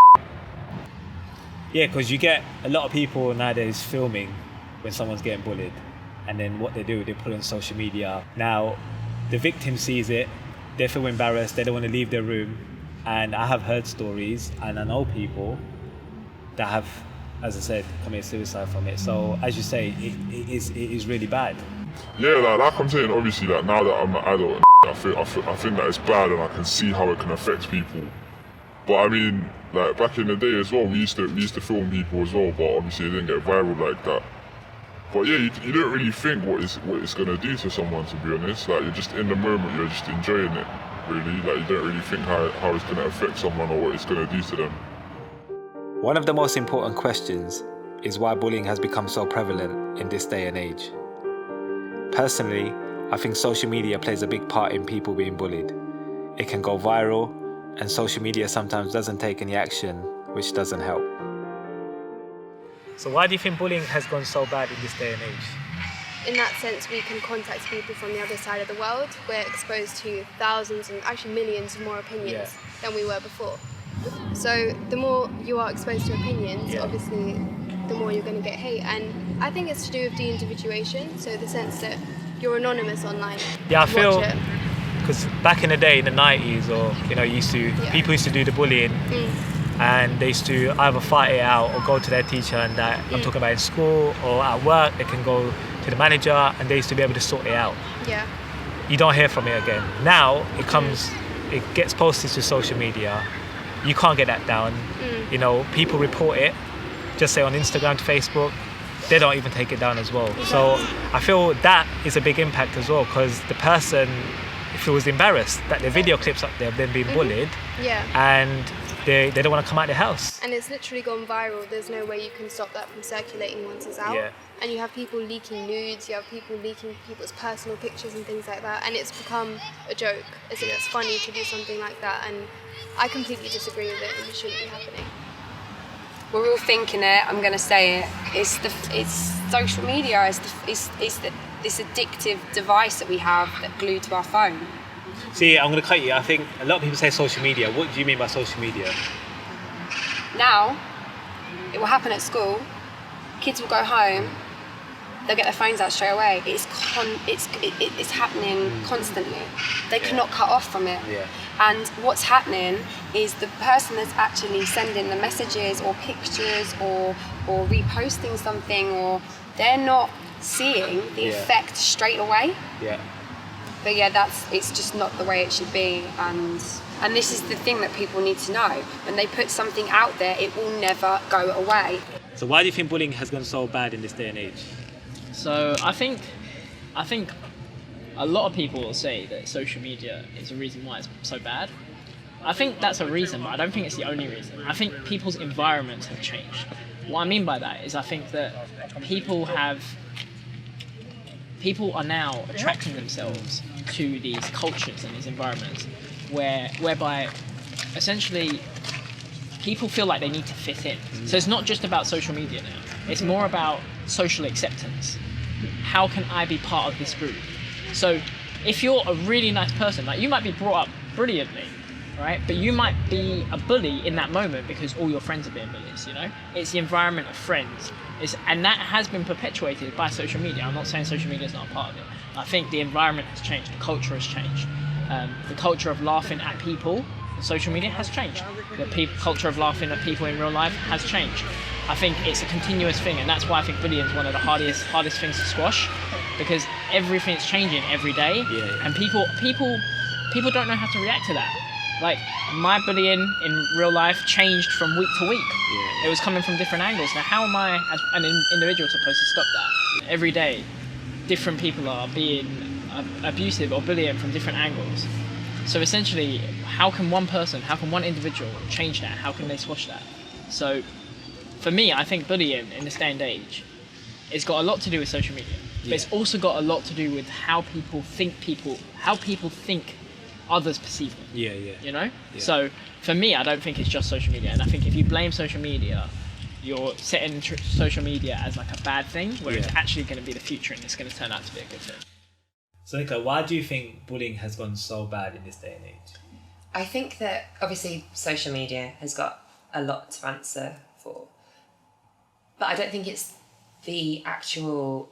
Yeah, because you get a lot of people nowadays filming when someone's getting bullied, and then what they do, they put it on social media. Now, the victim sees it, they feel embarrassed, they don't want to leave their room, and I have heard stories, and I know people that have, as I said, committed suicide from it. So, as you say, it is really bad. Yeah, like I'm saying, obviously, like now that I'm an adult, I think that it's bad, and I can see how it can affect people. But I mean, like back in the day as well, we used to film people as well, but obviously it didn't get viral like that. But yeah, you don't really think what it's gonna do to someone, to be honest. Like you're just in the moment, you're just enjoying it, really. Like you don't really think how it's gonna affect someone or what it's gonna do to them. One of the most important questions is why bullying has become so prevalent in this day and age. Personally, I think social media plays a big part in people being bullied. It can go viral, and social media sometimes doesn't take any action, which doesn't help. So why do you think bullying has gone so bad in this day and age? In that sense, we can contact people from the other side of the world. We're exposed to thousands and actually millions more opinions than we were before. So the more you are exposed to opinions, obviously the more you're going to get hate. And I think it's to do with de-individuation, so the sense that you're anonymous online. Yeah, I feel, because back in the day, in the 90s, or people used to do the bullying, and they used to either fight it out or go to their teacher, and I'm talking about in school or at work, they can go to the manager and they used to be able to sort it out. Yeah. You don't hear from it again. Now it gets posted to social media. You can't get that down. You know, people report it, just say on Instagram to Facebook, they don't even take it down as well. So I feel that is a big impact as well, because the person feels embarrassed that their video clips up there of them being bullied, and they don't want to come out of their house. And it's literally gone viral. There's no way you can stop that from circulating once it's out. And you have people leaking nudes, you have people leaking people's personal pictures and things like that, and it's become a joke, as if it's funny to do something like that, and I completely disagree with it, and it shouldn't be happening. We're all thinking it, I'm going to say it, it's social media, it's this addictive device that we have that glued to our phone. See, I'm going to cut you. I think a lot of people say social media. What do you mean by social media? Now, it will happen at school. Kids will go home. They'll get their phones out straight away. It's happening constantly. They cannot cut off from it. And what's happening is the person that's actually sending the messages or pictures or reposting something, or they're not seeing the effect straight away. But it's just not the way it should be, and this is the thing that people need to know. When they put something out there, it will never go away. So why do you think bullying has gone so bad in this day and age? So I think a lot of people will say that social media is the reason why it's so bad. I think that's a reason, but I don't think it's the only reason. I think people's environments have changed. What I mean by that is I think that people are now attracting themselves to these cultures and these environments whereby essentially people feel like they need to fit in. So it's not just about social media now. It's more about social acceptance. How can I be part of this group? So if you're a really nice person, like you might be brought up brilliantly, right? But you might be a bully in that moment because all your friends are being bullies, you know? It's the environment of friends. And that has been perpetuated by social media. I'm not saying social media is not a part of it. I think the environment has changed, the culture has changed. The culture of laughing at people on social media has changed. The culture of laughing at people in real life has changed. I think it's a continuous thing, and that's why I think bullying is one of the hardest things to squash, because everything's changing every day, and people don't know how to react to that. Like, my bullying in real life changed from week to week. It was coming from different angles. Now, how am I, as an individual, supposed to stop that? Every day, different people are being abusive or bullying from different angles. So essentially, how can one individual change that? How can they squash that? So, for me, I think bullying in this day and age, it's got a lot to do with social media. But it's also got a lot to do with how people think others perceive them. You know? So for me, I don't think it's just social media. And I think if you blame social media, you're setting social media as like a bad thing, where it's actually going to be the future and it's going to turn out to be a good thing. So Nicola, why do you think bullying has gone so bad in this day and age? I think that obviously social media has got a lot to answer for. But I don't think it's the actual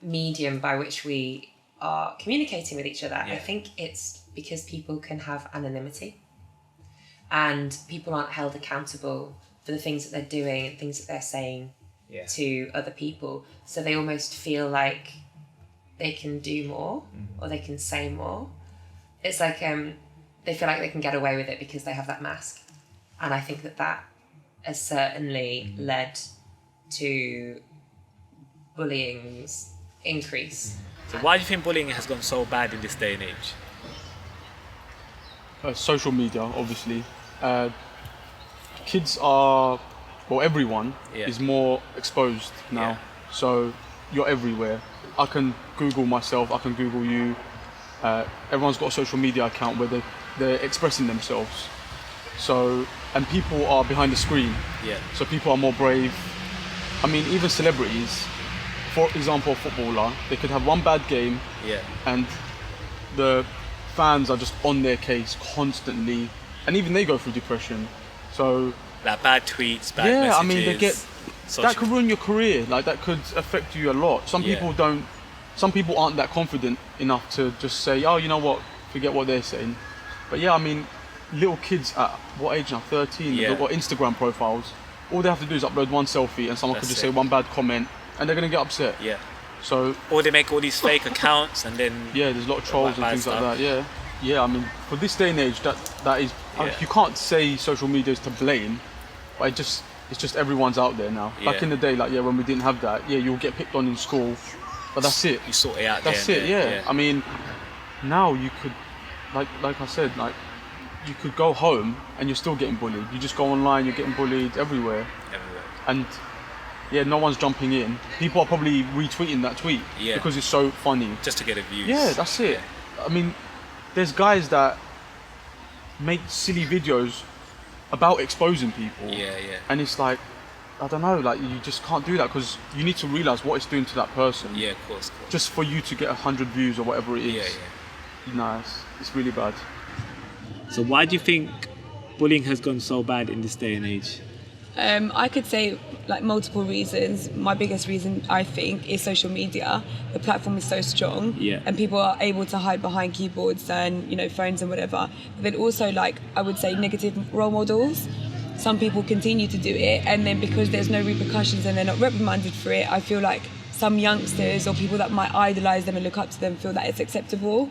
medium by which we are communicating with each other. I think it's because people can have anonymity and people aren't held accountable for the things that they're doing and things that they're saying to other people. So they almost feel like they can do more or they can say more. It's like they feel like they can get away with it because they have that mask. And I think that has certainly led to bullying's increase. So why do you think bullying has gone so bad in this day and age? Social media, obviously. Kids are, well, everyone is more exposed now. So you're everywhere. I can Google myself, I can Google you. Everyone's got a social media account where they're expressing themselves. So, and people are behind the screen. So people are more brave. I mean, even celebrities, for example, a footballer, they could have one bad game and the fans are just on their case constantly, and even they go through depression. So like bad tweets, bad messages. I mean, that could ruin your career. Like, that could affect you a lot. Some people aren't that confident enough to just say, oh, you know what, forget what they're saying. But I mean, little kids at what age now, 13, they've got Instagram profiles. All they have to do is upload one selfie and someone could just say one bad comment and they're going to get upset. So, or they make all these fake accounts and then there's a lot of trolls and things like that. I mean, for this day and age, that is you can't say social media is to blame, but it's just everyone's out there now. Back in the day, like when we didn't have that, you'll get picked on in school, but that's it. You sort it out. That's it. I mean, now you could, like I said, like you could go home and you're still getting bullied. You just go online, you're getting bullied everywhere. And no one's jumping in. People are probably retweeting that tweet because it's so funny. Just to get a view. Yeah, that's it. I mean, there's guys that make silly videos about exposing people. And it's like, I don't know, like you just can't do that because you need to realise what it's doing to that person. Of course. Just for you to get 100 views or whatever it is. No, it's really bad. So why do you think bullying has gone so bad in this day and age? I could say like multiple reasons. My biggest reason, I think, is social media. The platform is so strong and people are able to hide behind keyboards and phones and whatever. But then also, like, I would say negative role models. Some people continue to do it, and then because there's no repercussions and they're not reprimanded for it, I feel like some youngsters or people that might idolise them and look up to them feel that it's acceptable.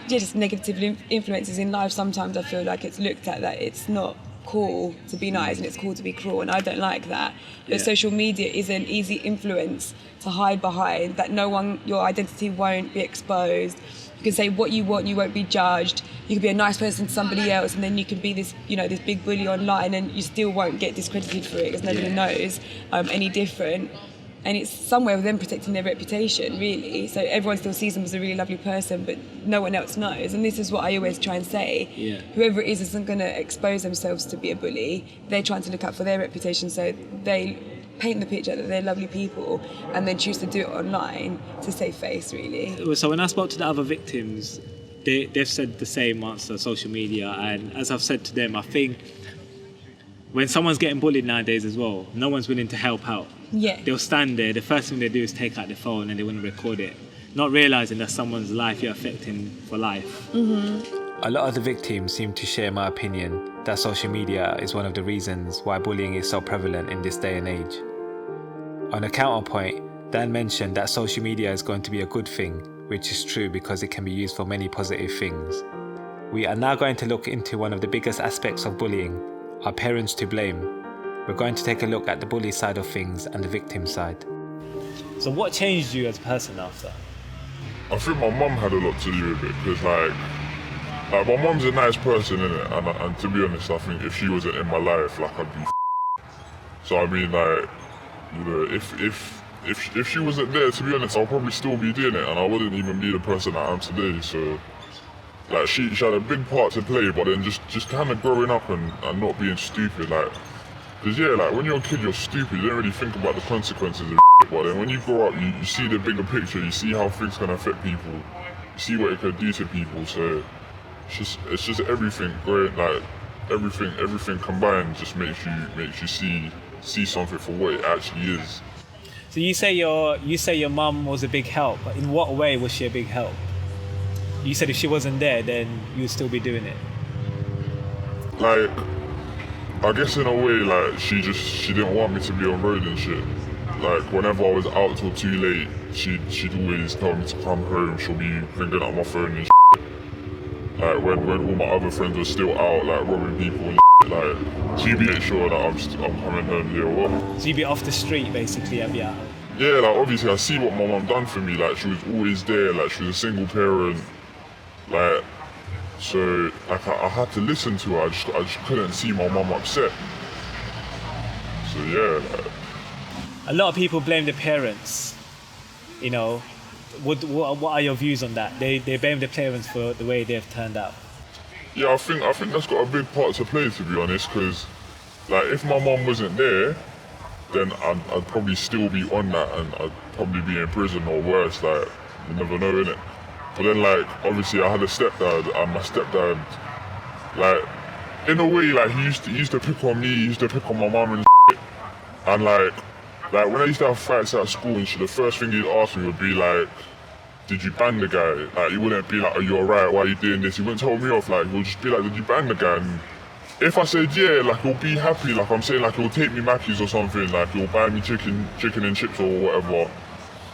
Just negative influences in life. Sometimes I feel like it's looked at that it's not cool to be nice and it's cool to be cruel, and I don't like that. But social media is an easy influence to hide behind, that your identity won't be exposed. You can say what you want, you won't be judged. You can be a nice person to somebody else, and then you can be this, this big bully online, and you still won't get discredited for it because nobody knows any different. And it's somewhere with them protecting their reputation, really. So everyone still sees them as a really lovely person, but no one else knows. And this is what I always try and say. Yeah. Whoever it is isn't going to expose themselves to be a bully. They're trying to look out for their reputation, so they paint the picture that they're lovely people and then choose to do it online to save face, really. So when I spoke to the other victims, they've said the same answer, social media. And as I've said to them, I think when someone's getting bullied nowadays as well, no one's willing to help out. Yeah. They'll stand there, the first thing they do is take out their phone and they want to record it, not realising that someone's life you're affecting for life. Mm-hmm. A lot of the victims seem to share my opinion that social media is one of the reasons why bullying is so prevalent in this day and age. On a counterpoint, Dan mentioned that social media is going to be a good thing, which is true because it can be used for many positive things. We are now going to look into one of the biggest aspects of bullying, our parents to blame. We're going to take a look at the bully side of things and the victim side. So what changed you as a person after? I think my mum had a lot to do with it, because like my mum's a nice person, innit? And to be honest, I think if she wasn't in my life, like I'd be So I mean, like, you know, if she wasn't there, to be honest, I'll probably still be doing it, and I wouldn't even be the person I am today. So like she had a big part to play, but then just kind of growing up and not being stupid, like. Because yeah, like when you're a kid, you're stupid, you don't really think about the consequences of shit, but then when you grow up, you see the bigger picture, you see how things can affect people, you see what it can do to people, so it's just everything, growing, like everything combined just makes you see something for what it actually is. So you say your mum was a big help, but in what way was she a big help? You said if she wasn't there, then you'd still be doing it. Like, I guess in a way, like, she didn't want me to be on road and shit. Like, whenever I was out till too late, she'd always tell me to come home. She'll be ringing up my phone and shit. Like, when all my other friends were still out, like, robbing people and shit, like, she'd be sure that I'm coming home here or what. So you'd be off the street, basically, I'd be out. Yeah, like, obviously, I see what my mum done for me. Like, she was always there. Like, she was a single parent. Like, so, like, I had to listen to her. I just couldn't see my mum upset. So, yeah. Like. A lot of people blame the parents. You know, what are your views on that? They blame the parents for the way they've turned out. Yeah, I think that's got a big part to play, to be honest, because, like, if my mum wasn't there, then I'd probably still be on that, and I'd probably be in prison or worse. Like, you never know, innit? But then, like, obviously I had a stepdad, and my stepdad, like, in a way, like, he used to pick on me, he used to pick on my mum and shit. And like when I used to have fights at school and shit, the first thing he'd ask me would be like, did you bang the guy? Like, he wouldn't be like, are you alright, why are you doing this? He wouldn't tell me off, like, he'll just be like, did you bang the guy? And if I said yeah, like, he'll be happy, like, I'm saying, like, he'll take me Mackies or something, like, he'll buy me chicken and chips or whatever.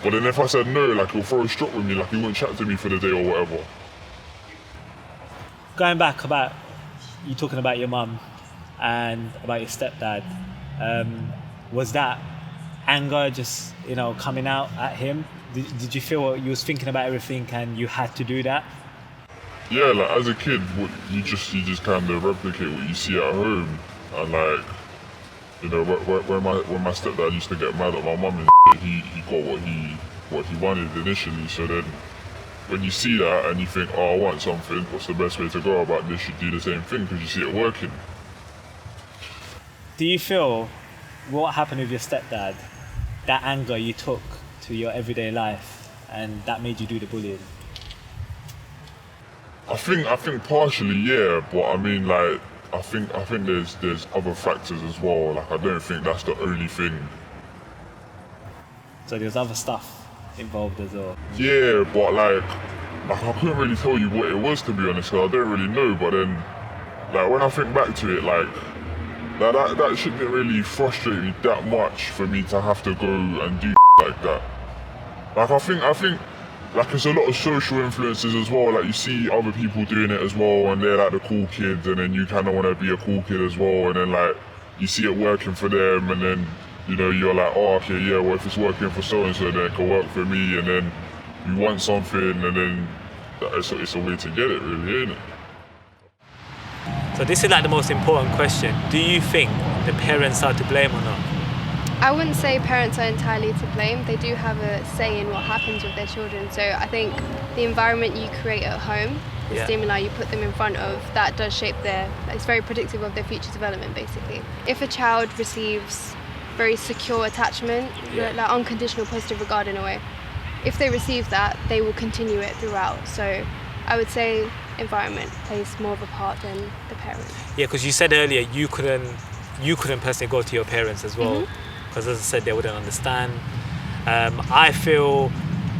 But then if I said no, like, he'll throw a strop with me, like, he wouldn't chat to me for the day or whatever. Going back about you talking about your mum and about your stepdad, was that anger just, you know, coming out at him? Did you feel you was thinking about everything and you had to do that? Yeah, like, as a kid, you just kind of replicate what you see at home, and like, you know, when my stepdad used to get mad at my mum and shit, he got what he wanted initially. So then, when you see that and you think, oh, I want something, what's the best way to go about this? You do the same thing because you see it working. Do you feel what happened with your stepdad, that anger you took to your everyday life, and that made you do the bullying? I think partially, yeah, but I mean, like, I think there's other factors as well. Like, I don't think that's the only thing. So there's other stuff involved as well. Yeah, but like I couldn't really tell you what it was, to be honest, because I don't really know. But then, like, when I think back to it, like that shit didn't really frustrate me that much for me to have to go and do like that. Like, I think like, there's a lot of social influences as well. Like, you see other people doing it as well, and they're like the cool kids, and then you kind of want to be a cool kid as well, and then like you see it working for them, and then, you know, you're like, oh, okay, yeah, well, if it's working for so-and-so, then it can work for me, and then you want something, and then it's a way to get it, really, isn't it? So this is like the most important question. Do you think the parents are to blame or not? I wouldn't say parents are entirely to blame. They do have a say in what happens with their children. So I think the environment you create at home, the stimuli you put them in front of, that does shape it's very predictive of their future development, basically. If a child receives very secure attachment, like unconditional positive regard in a way, if they receive that, they will continue it throughout. So I would say environment plays more of a part than the parents. Yeah, because you said earlier you couldn't personally go to your parents as well, because as I said, they wouldn't understand. I feel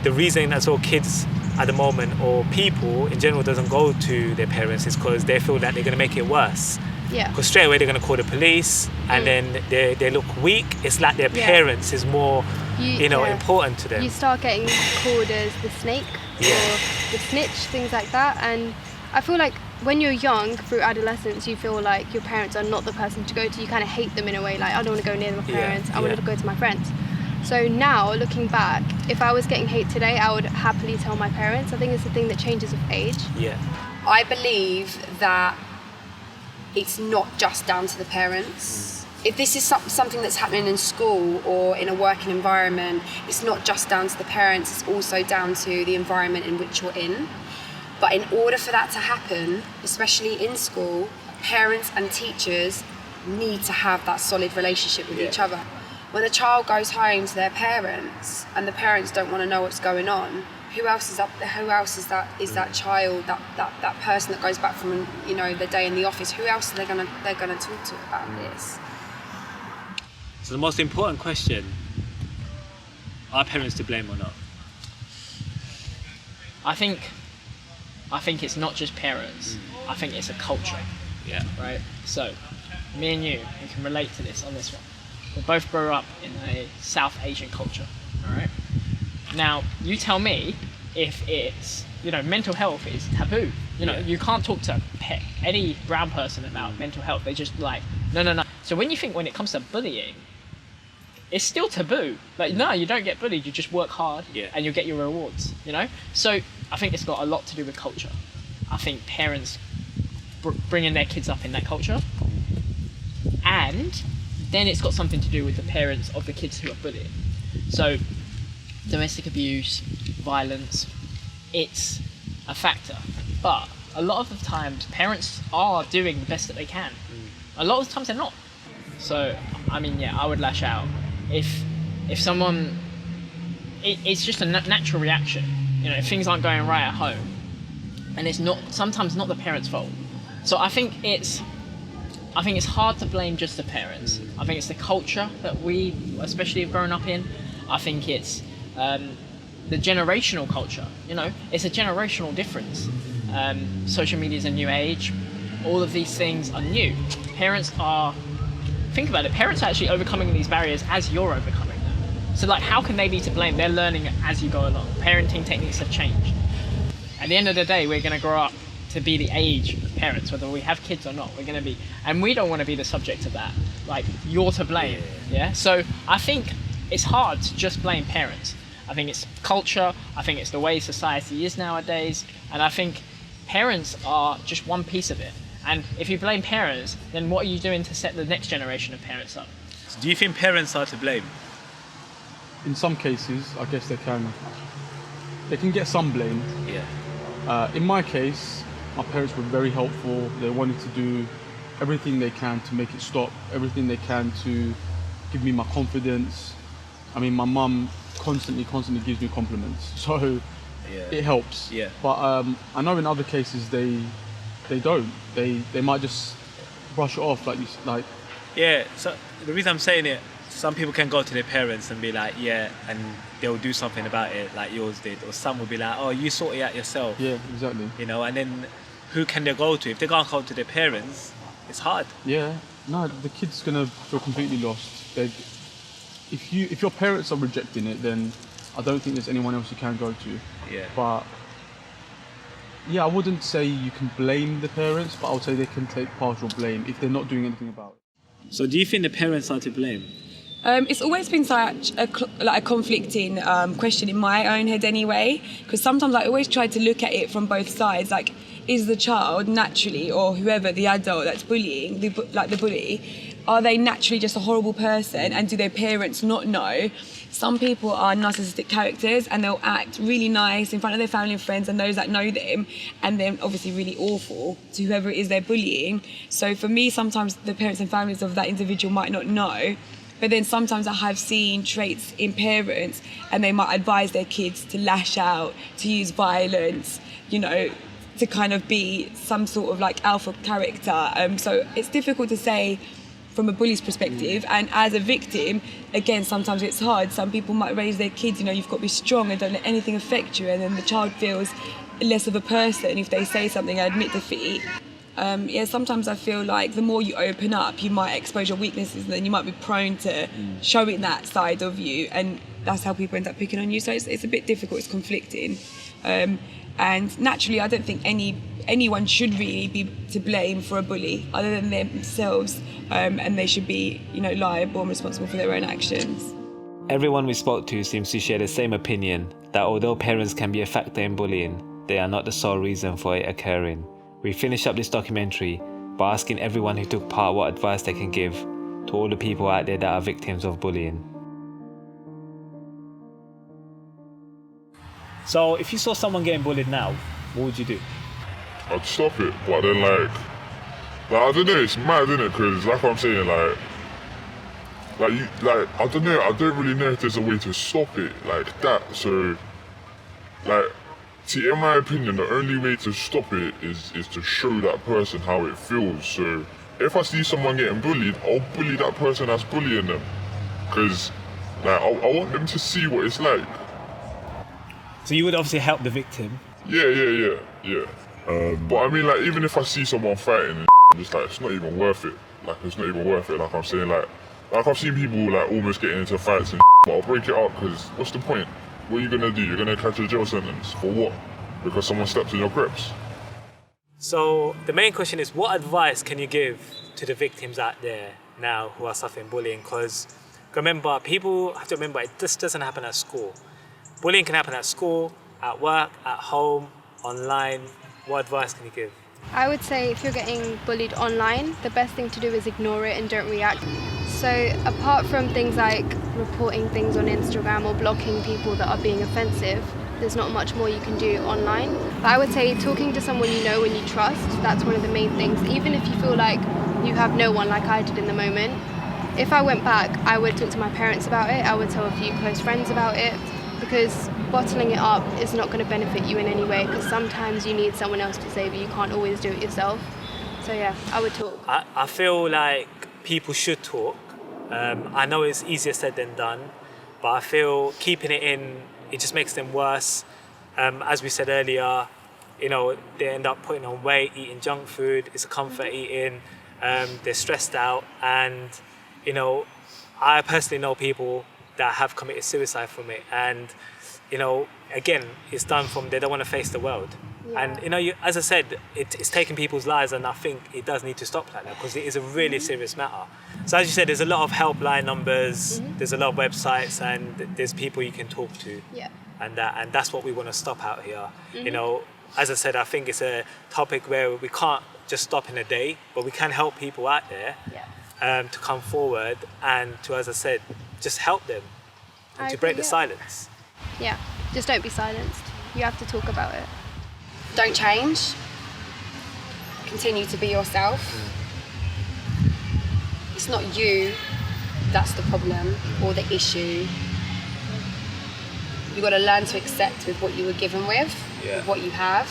the reason that all kids at the moment, or people in general, doesn't go to their parents is because they feel that they're going to make it worse. Yeah. Because straight away they're going to call the police, and then they look weak. It's like their parents is more, important to them. You start getting called as the snake or the snitch, things like that. And I feel like when you're young, through adolescence, you feel like your parents are not the person to go to. You kind of hate them in a way, like, I don't want to go near my parents, I want to go to my friends. So now, looking back, if I was getting hate today, I would happily tell my parents. I think it's the thing that changes with age. Yeah. I believe that it's not just down to the parents. If this is something that's happening in school or in a working environment, it's not just down to the parents, it's also down to the environment in which you're in. But in order for that to happen, especially in school, parents and teachers need to have that solid relationship with each other. When a child goes home to their parents and the parents don't want to know what's going on, who else is up there? Who else is that child, that person that goes back from their day in the office? Who else are they're gonna talk to about this? So the most important question: are parents to blame or not? I think it's not just parents. I think it's a culture. Yeah. Right. So, me and you can relate to this on this one. We both grew up in a South Asian culture, all right? Now, you tell me if it's, mental health is taboo. You can't talk to any brown person about mental health. They just like, no. So when it comes to bullying, it's still taboo. Like, no, you don't get bullied, you just work hard and you get your rewards, So I think it's got a lot to do with culture. I think parents bringing their kids up in that culture, and then it's got something to do with the parents of the kids who are bullied. So domestic abuse, violence, it's a factor. But a lot of the times, parents are doing the best that they can. A lot of the times they're not. So, I would lash out. If someone, it's just a natural reaction. If things aren't going right at home, and it's sometimes not the parents' fault. So I think it's hard to blame just the parents. I think it's the culture that we especially have grown up in. I think it's the generational culture. It's a generational difference. Social media is a new age. All of these things are new. Think about it, parents are actually overcoming these barriers as you're overcoming them. So how can they be to blame? They're learning as you go along. Parenting techniques have changed. At the end of the day, we're going to grow up to be the age of parents, whether we have kids or not. We're going to be, and we don't want to be the subject of that. You're to blame. Yeah. So I think it's hard to just blame parents. I think it's culture. I think it's the way society is nowadays, and I think parents are just one piece of it. And if you blame parents, then what are you doing to set the next generation of parents up? So do you think parents are to blame? In some cases, I guess they can get some blame. Yeah. In my case, my parents were very helpful. They wanted to do everything they can to make it stop, everything they can to give me my confidence. My mum constantly gives me compliments, so it helps. Yeah. But I know in other cases they don't. They might just brush it off like. Yeah. So the reason I'm saying it, some people can go to their parents and be like, and they'll do something about it like yours did, or some will be like, oh, you sort it out yourself. Yeah, exactly. And then who can they go to? If they can't go to their parents, it's hard. Yeah. No, the kid's gonna feel completely lost. If your parents are rejecting it, then I don't think there's anyone else you can go to. Yeah. But I wouldn't say you can blame the parents, but I would say they can take partial blame if they're not doing anything about it. So do you think the parents are to blame? It's always been such a conflicting question in my own head anyway, because sometimes I always try to look at it from both sides. Is the child naturally, or whoever, the adult that's bullying, the bully, are they naturally just a horrible person, and do their parents not know? Some people are narcissistic characters and they'll act really nice in front of their family and friends and those that know them, and then obviously really awful to whoever it is they're bullying. So for me, sometimes the parents and families of that individual might not know, but then sometimes I have seen traits in parents and they might advise their kids to lash out, to use violence, you know, to kind of be some sort of like alpha character. So it's difficult to say from a bully's perspective, and as a victim, again, sometimes it's hard. Some people might raise their kids, you know, you've got to be strong and don't let anything affect you, and then the child feels less of a person if they say something and admit defeat. Sometimes I feel like the more you open up, you might expose your weaknesses, and then you might be prone to showing that side of you, and that's how people end up picking on you. So it's a bit difficult, it's conflicting. And naturally, I don't think anyone should really be to blame for a bully other than themselves, and they should be, you know, liable and responsible for their own actions. Everyone we spoke to seems to share the same opinion, that although parents can be a factor in bullying, they are not the sole reason for it occurring. We finish up this documentary by asking everyone who took part what advice they can give to all the people out there that are victims of bullying. So if you saw someone getting bullied now, what would you do? I'd stop it, but then like I don't know, it's mad, isn't it? Because like I'm saying, I don't know, I don't really know if there's a way to stop it like that. So see, in my opinion, the only way to stop it is to show that person how it feels. So if I see someone getting bullied, I'll bully that person that's bullying them, because I want them to see what it's like. So you would obviously help the victim? Yeah. But I mean, like, even if I see someone fighting, and it's like, it's not even worth it. Like, it's not even worth it. Like I'm saying, like I've seen people like almost getting into fights and but I'll break it up, because what's the point? What are you gonna do? You're gonna catch a jail sentence for what? Because someone steps in your grips. So the main question is, what advice can you give to the victims out there now who are suffering bullying? Because remember, people have to remember, it just doesn't happen at school. Bullying can happen at school, at work, at home, online. What advice can you give? I would say if you're getting bullied online, the best thing to do is ignore it and don't react. So apart from things like reporting things on Instagram or blocking people that are being offensive, there's not much more you can do online. But I would say talking to someone you know and you trust, that's one of the main things. Even if you feel like you have no one, like I did in the moment, if I went back, I would talk to my parents about it, I would tell a few close friends about it, because bottling it up is not going to benefit you in any way, because sometimes you need someone else to save you. You can't always do it yourself. So yeah, I would talk. I feel like people should talk. I know it's easier said than done, but I feel keeping it in, it just makes them worse. As we said earlier, you know, they end up putting on weight, eating junk food. It's a comfort eating. They're stressed out, and you know, I personally know people that have committed suicide from it, and you know, again, it's done from they don't want to face the world. And you know, as I said, it's taking people's lives, and I think it does need to stop like that, because it is a really serious matter. So as you said, there's a lot of helpline numbers, there's a lot of websites, and there's people you can talk to. And that's what we want to stop out here. You know, as I said, I think it's a topic where we can't just stop in a day, but we can help people out there to come forward and to, as I said, just help them and to break the silence. Yeah, just don't be silenced. You have to talk about it. Don't change. Continue to be yourself. It's not you that's the problem or the issue. You've got to learn to accept with what you were given with what you have.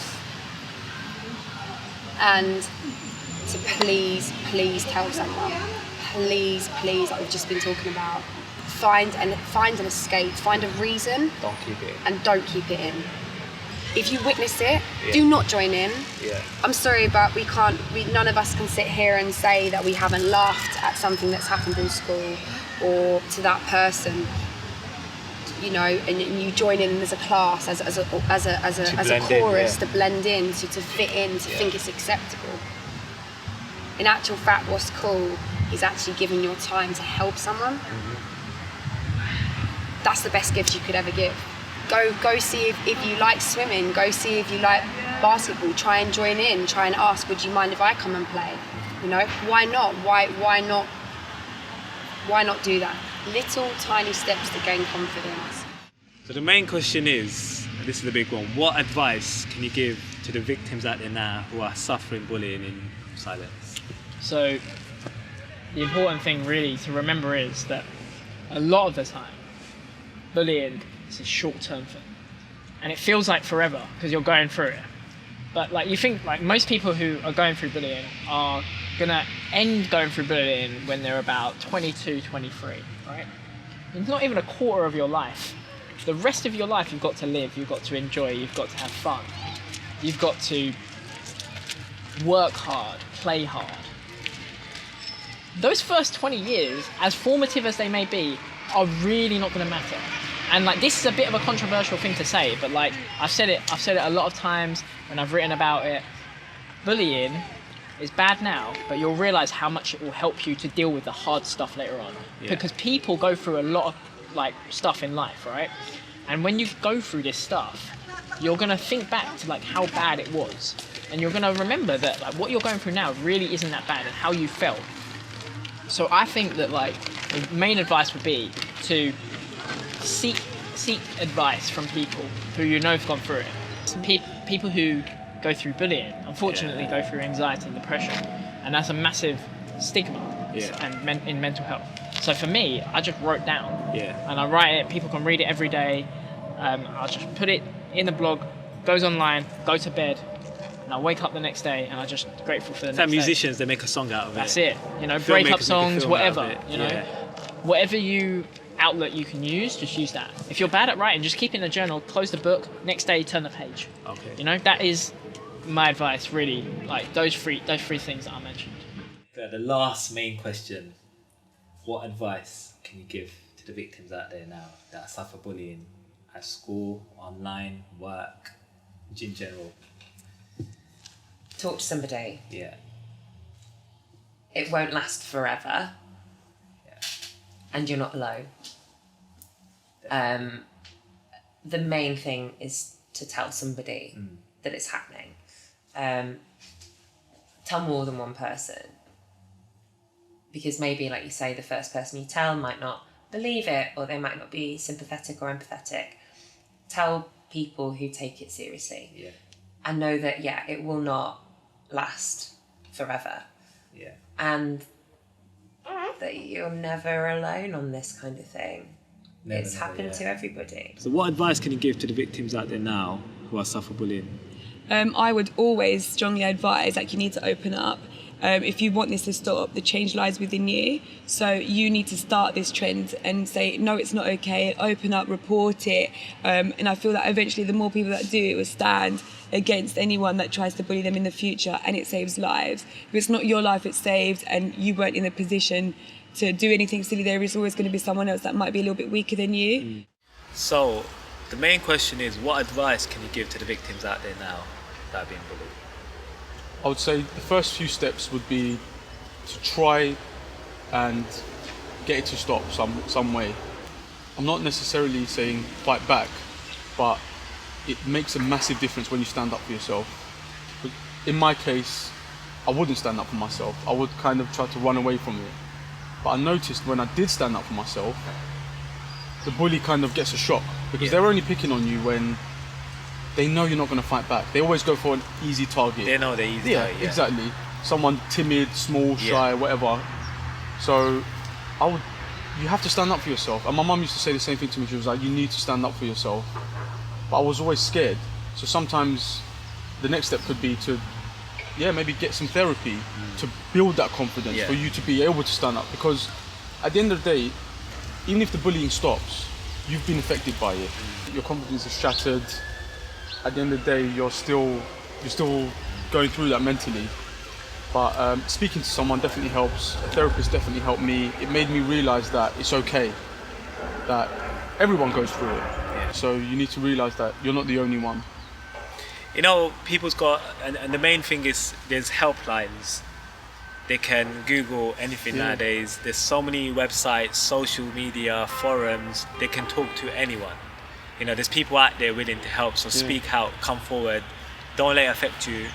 And to please tell someone. Please, like we've just been talking about. Find an escape, find a reason. Don't keep it in. And don't keep it in. If you witness it, do not join in. I'm sorry, but none of us can sit here and say that we haven't laughed at something that's happened in school or to that person, you know, and you join in as a class, as a chorus, to blend in, to fit in, to think it's acceptable. In actual fact, what's cool is actually giving your time to help someone. That's the best gift you could ever give. Go see if you like swimming, go see if you like basketball, try and join in, try and ask, would you mind if I come and play? You know, why not? Why not why not do that? Little tiny steps to gain confidence. So the main question is, and this is the big one, what advice can you give to the victims out there now who are suffering bullying in silence? So the important thing really to remember is that a lot of the time, bullying is a short-term thing. And it feels like forever because you're going through it. But like you think, like most people who are going through bullying are gonna end going through bullying when they're about 22, 23, right? It's not even a quarter of your life. The rest of your life you've got to live, you've got to enjoy, you've got to have fun. You've got to work hard, play hard. Those first 20 years, as formative as they may be, are really not gonna matter. And like this is a bit of a controversial thing to say, but like I've said it a lot of times when I've written about it. Bullying is bad now, but you'll realise how much it will help you to deal with the hard stuff later on. Yeah. Because people go through a lot of like stuff in life, right? And when you go through this stuff, you're gonna think back to like how bad it was, and you're gonna remember that like what you're going through now really isn't that bad and how you felt. So I think that like the main advice would be to seek advice from people who you know have gone through it. People who go through bullying, unfortunately, go through anxiety and depression, and that's a massive stigma and in mental health. So for me, I just wrote down, and I write it. People can read it every day. I'll just put it in the blog, goes online, go to bed, and I wake up the next day, and I'm just grateful for the next day. Musicians, they make a song out of it. That's it. You know, breakup songs, whatever. You know, whatever outlet you can use, just use that. If you're bad at writing, just keep it in a journal, close the book, next day turn the page. Okay. You know, that is my advice really, like those three things that I mentioned. The last main question, what advice can you give to the victims out there now that suffer bullying at school, online, work, in general? Talk to somebody. Yeah. It won't last forever. And you're not alone. The main thing is to tell somebody that it's happening. Tell more than one person. Because maybe, like you say, the first person you tell might not believe it, or they might not be sympathetic or empathetic. Tell people who take it seriously. Yeah. And know that, it will not last forever. Yeah. And that you're never alone on this kind of thing. It's happened to everybody. So what advice can you give to the victims out there now who are suffering bullying? I would always strongly advise you need to open up. If you want this to stop, the change lies within you. So you need to start this trend and say, no, it's not okay, open up, report it. And I feel that eventually the more people that do it will stand against anyone that tries to bully them in the future, and it saves lives. If it's not your life it's saved and you weren't in a position to do anything silly, there is always going to be someone else that might be a little bit weaker than you. So the main question is, what advice can you give to the victims out there now that are being bullied? I would say the first few steps would be to try and get it to stop some way. I'm not necessarily saying fight back, but it makes a massive difference when you stand up for yourself. But in my case, I wouldn't stand up for myself. I would kind of try to run away from it. But I noticed when I did stand up for myself, the bully kind of gets a shock, because they're only picking on you when they know you're not going to fight back. They always go for an easy target. They know they're easy target. Yeah, exactly. Someone timid, small, shy, whatever. So you have to stand up for yourself. And my mum used to say the same thing to me. She was like, you need to stand up for yourself. But I was always scared. So sometimes the next step could be to, maybe get some therapy to build that confidence for you to be able to stand up. Because at the end of the day, even if the bullying stops, you've been affected by it. Your confidence is shattered. At the end of the day, you're still going through that mentally. But speaking to someone definitely helps. A therapist definitely helped me. It made me realise that it's okay, that everyone goes through it. Yeah. So you need to realise that you're not the only one. You know, people's got, and the main thing is there's helplines. They can Google anything nowadays. There's so many websites, social media, forums. They can talk to anyone. You know, there's people out there willing to help. So speak out, come forward. Don't let it affect you,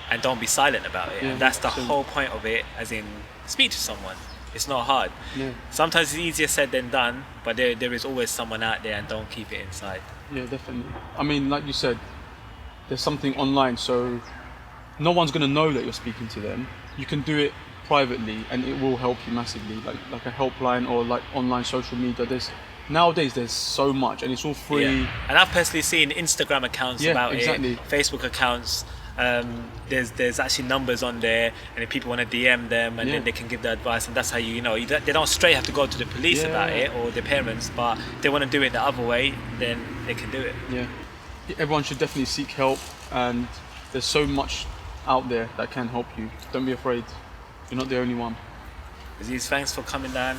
and don't be silent about it. Yeah, and that's the whole point of it. As in, speak to someone. It's not hard. Yeah. Sometimes it's easier said than done, but there is always someone out there, and don't keep it inside. Yeah, definitely. I mean, like you said, there's something online, so no one's going to know that you're speaking to them. You can do it privately, and it will help you massively, like a helpline or like online social media. Nowadays there's so much, and it's all free. Yeah. And I've personally seen Instagram accounts about it, Facebook accounts. There's actually numbers on there, and if people want to DM them, and then they can give the advice, and that's how they don't straight have to go to the police about it or their parents, but if they want to do it the other way, then they can do it. Yeah, everyone should definitely seek help, and there's so much out there that can help you. Don't be afraid. You're not the only one. Aziz, thanks for coming down.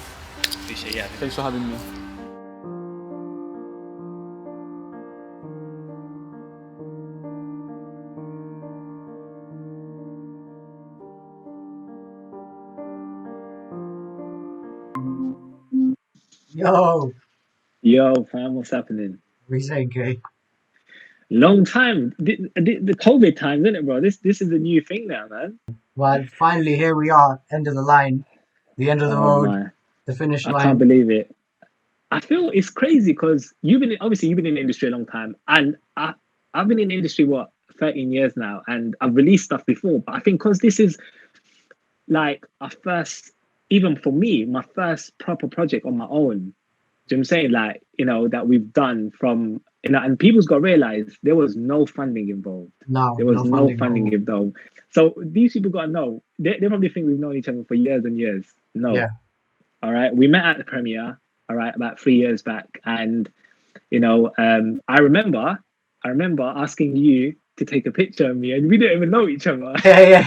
Appreciate you having me. Thanks for having me. Yo, fam, what's happening? We saying, Kay? Long time. The COVID times, isn't it, bro? This is a new thing now, man. Well, finally, here we are, end of the line, the end of the road, man. The finish line. I can't believe it. I feel it's crazy because you've been in the industry a long time, and I've been in the industry 13 years now, and I've released stuff before, but I think because this is like even for me, my first proper project on my own. Do you know what I'm saying? Like, that we've done from, and people's got to realize there was no funding involved. No, there was no funding involved. So these people got to know, they probably think we've known each other for years and years. No. Yeah. All right. We met at the premiere, all right, about 3 years back. And, I remember asking you to take a picture of me, and we didn't even know each other. Yeah.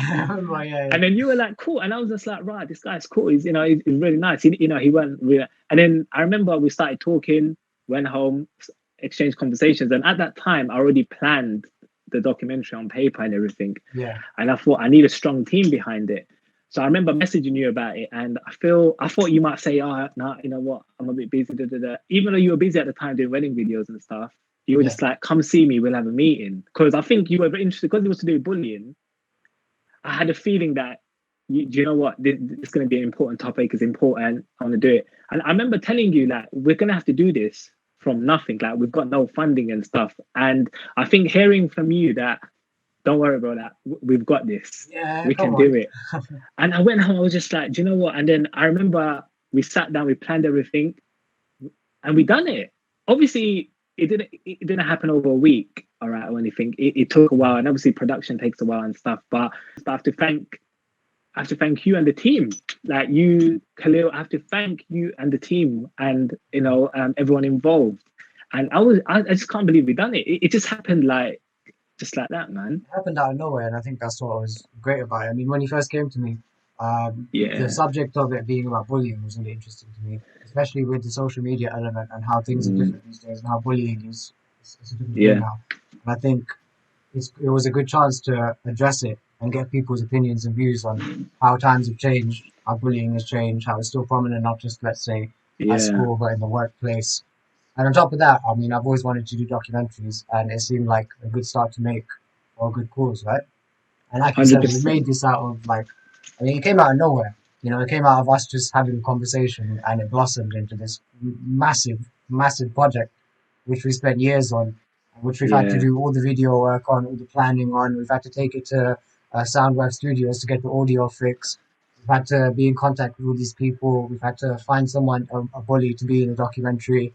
And then you were like, cool. And I was just like, right, this guy's cool. He's really nice. He went really. And then I remember we started talking, went home, exchanged conversations. And at that time, I already planned the documentary on paper and everything. Yeah. And I thought I need a strong team behind it. So I remember messaging you about it, and I thought you might say, no, you know what, I'm a bit busy. Even though you were busy at the time doing wedding videos and stuff. You were just like, come see me, we'll have a meeting. Because I think you were interested, because it was to do with bullying. I had a feeling that, you know what, this is going to be an important topic, it's important, I want to do it. And I remember telling you, like, we're going to have to do this from nothing. Like, we've got no funding and stuff. And I think hearing from you that, don't worry about that, we've got this. Yeah, we can do it. And I went home, I was just like, do you know what? And then I remember we sat down, we planned everything, and we done it. Obviously, it didn't happen over a week, all right, or anything. It took a while, and obviously production takes a while and stuff. But I have to thank you and the team. Like you, Khalil, I have to thank you and the team, and everyone involved. And I just can't believe we done it. It just happened just like that, man. It happened out of nowhere, and I think that's what was great about it. I mean, when you first came to me, the subject of it being about bullying was really interesting to me, especially with the social media element and how things are different these days, and how bullying is a different thing now. And I think it was a good chance to address it and get people's opinions and views on how times have changed, how bullying has changed, how it's still prominent, not just, let's say, at school, but in the workplace. And on top of that, I mean, I've always wanted to do documentaries, and it seemed like a good start to make, or a good cause, right? And like you said, we made this out of it came out of nowhere. It came out of us just having a conversation, and it blossomed into this massive, massive project, which we spent years on, which we've had to do all the video work on, all the planning on. We've had to take it to SoundWav Studios to get the audio fixed. We've had to be in contact with all these people. We've had to find someone, a bully, to be in the documentary.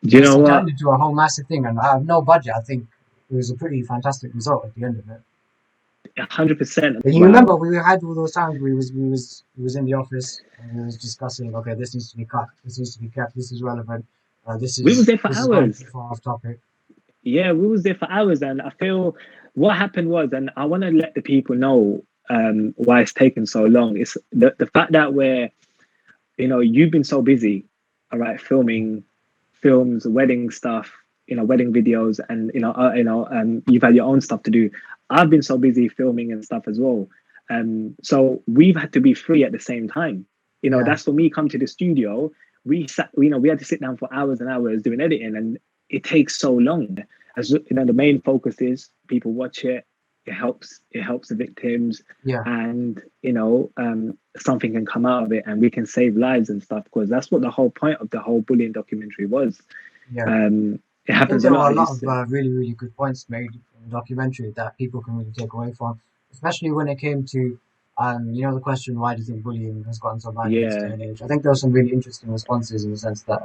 Do you know what? It turned into a whole massive thing, and I have no budget. I think it was a pretty fantastic result at the end of it. 100%. You remember we had all those times we was in the office and we was discussing, okay, this needs to be cut, this needs to be kept, this is relevant, we was there for hours. Off topic. Yeah, we was there for hours, and I feel what happened was, and I want to let the people know why it's taken so long. It's the fact that you've been so busy, all right, filming films, wedding stuff, wedding videos, and you've had your own stuff to do. I've been so busy filming and stuff as well. So we've had to be free at the same time. That's when we come to the studio, we had to sit down for hours and hours doing editing, and it takes so long. As the main focus is people watch it, it helps the victims, Yeah. and something can come out of it, and we can save lives and stuff, because that's what the whole point of the whole bullying documentary was. Yeah. It I think happens a there were lot. a lot of really, really good points made in the documentary that people can really take away from, especially when it came to, the question, why do you think bullying has gotten so bad in this day Yeah, and age? I think there were some really interesting responses in the sense that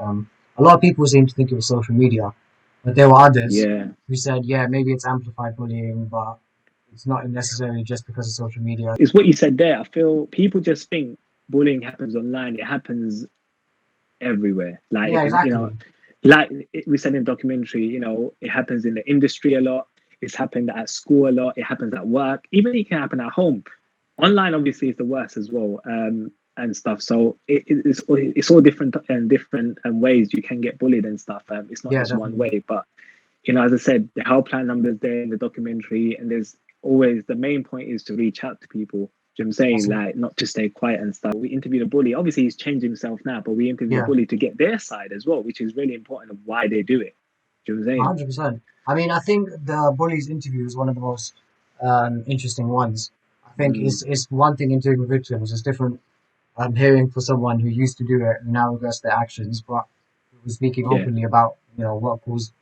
a lot of people seem to think it was social media, but there were others yeah. who said, yeah, maybe it's amplified bullying, but it's not necessarily just because of social media. It's what you said there. I feel people just think bullying happens online. It happens everywhere. Yeah, exactly. Like we said in the documentary, it happens in the industry a lot. It's happened at school a lot. It happens at work. Even it can happen at home. Online, obviously, is the worst as well, and stuff. So it's all different and different ways you can get bullied and stuff. It's not Yeah, just one definitely. way. But as I said, the helpline numbers there in the documentary, and there's always the main point is to reach out to people. Do you know what I'm saying? Awesome. Like, not to stay quiet and stuff. We interviewed a bully. Obviously, he's changed himself now, but we interviewed a Yeah, bully to get their side as well, which is really important of why they do it. Do you know what I'm saying? 100%. I mean, I think the bully's interview is one of the most interesting ones. I think it's one thing interviewing victims. It's different hearing for someone who used to do it and now regrets their actions, but he was speaking Yeah, openly about what caused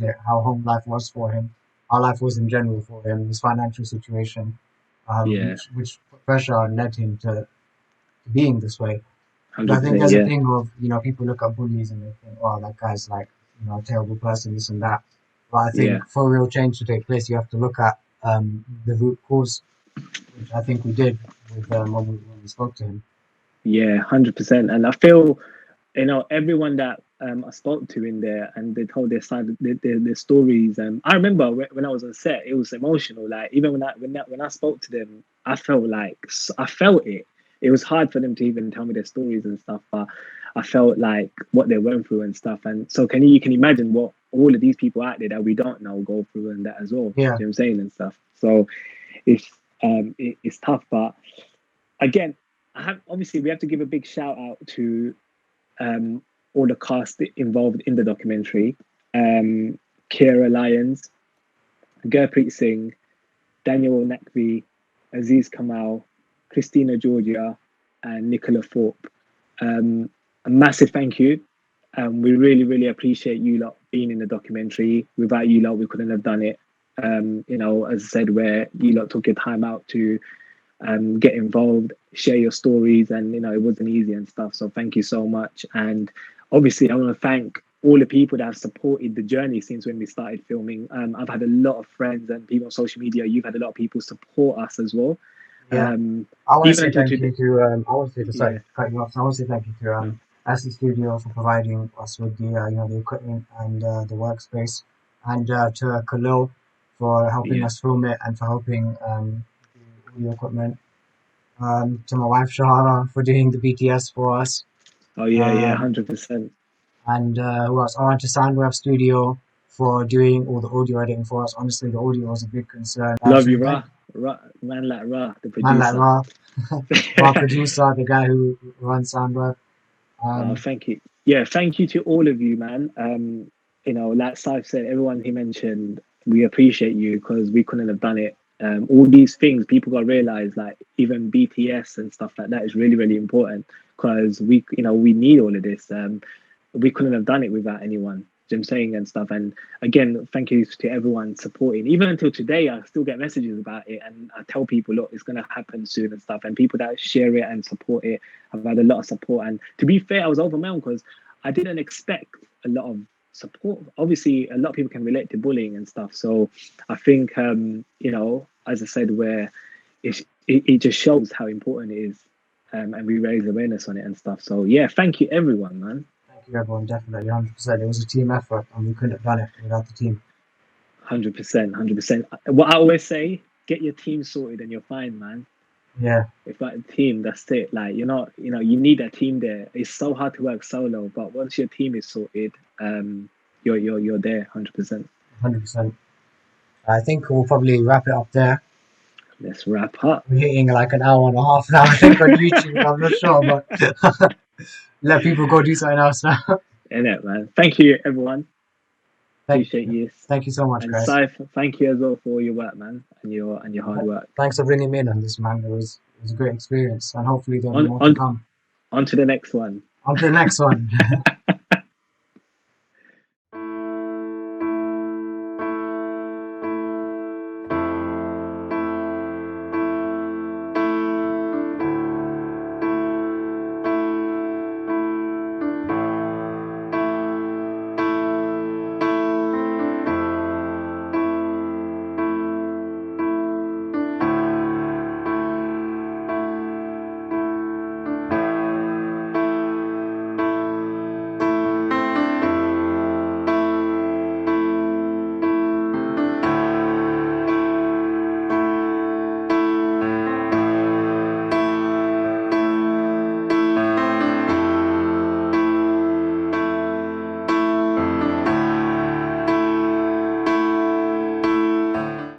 it, how home life was for him, how life was in general for him, his financial situation, yeah, which put pressure and led him to being this way. I think 100%. there's a Yeah, thing of, people look at bullies and they think, oh, that guy's like, a terrible person, this and that. But I yeah. think for real change to take place, you have to look at the root cause, which I think we did with when we spoke to him. Yeah, 100%. And I feel, everyone that I spoke to in there, and they told their side, their stories. I remember when I was on set, it was emotional. Like, even when I spoke to them, I felt it. It was hard for them to even tell me their stories and stuff, but I felt like what they went through and stuff. And so you can imagine what all of these people out there that we don't know go through and that as well. Do you know Yeah, what I'm saying and stuff? So it's it's tough, but again, obviously we have to give a big shout out to all the cast involved in the documentary. Ciara Lyonz, Gurpreet Singh, Daniel Naqvi, Aziz Kemal, Kristina Georgia, and Nicola Thorp. A massive thank you. We really, really appreciate you lot being in the documentary. Without you lot, we couldn't have done it. As I said, where you lot took your time out to get involved, share your stories, and it wasn't easy and stuff. So thank you so much. And obviously, I want to thank all the people that have supported the journey since when we started filming. I've had a lot of friends and people on social media. You've had a lot of people support us as well. yeah. I want to Even say until thank today. you to, I want to say, sorry Yeah. to cut you off. So I want to say thank you to Essene Studio for providing us with the equipment and the workspace, and to Khalil for helping Yeah. us film it and for helping do audio equipment. To my wife Shahara for doing the BTS for us. Oh yeah, Um, 100%. and who else? I went to SoundWav Studio for doing all the audio editing for us. Honestly, the audio was a big concern. Love So you, thank Man like Ra, the man like producer. Ra, Ra producer, the guy who runs SoundWav. Oh, Um, thank you. Yeah, thank you to all of you, man. Like Saif said, everyone he mentioned, we appreciate you because we couldn't have done it. All these things, people got to realize, like even BTS and stuff like that is really, really important because we need all of this. We couldn't have done it without anyone. Do you know what I'm saying and stuff. And again, thank you to everyone supporting. Even until today, I still get messages about it, and I tell people, look, it's gonna happen soon and stuff. And people that share it and support it, I've had a lot of support. And to be fair, I was overwhelmed because I didn't expect a lot of support. Obviously, a lot of people can relate to bullying and stuff. So I think, as I said, where it just shows how important it is, and we raise awareness on it and stuff. So yeah, thank you everyone, man. thank you everyone, definitely 100%. It was a team effort, and we couldn't have done it without the team. 100%, 100%. What I always say, get your team sorted and you're fine, man. Yeah, If like a team, that's it. Like you're not, you need a team there. It's so hard to work solo, but once your team is sorted, you're there, 100%. 100%. I think we'll probably wrap it up there. Let's wrap up. We're hitting like an hour and a half now, I think, on YouTube. I'm not sure, but let people go do something else now. Innit, man. Thank you, everyone. Appreciate you. Thank you so much, and guys. Saif, thank you as well for all your work, man, and your hard work. Thanks for bringing me in on this, man. It was a great experience, and hopefully there'll be more to come. On to the next one. On to the next one.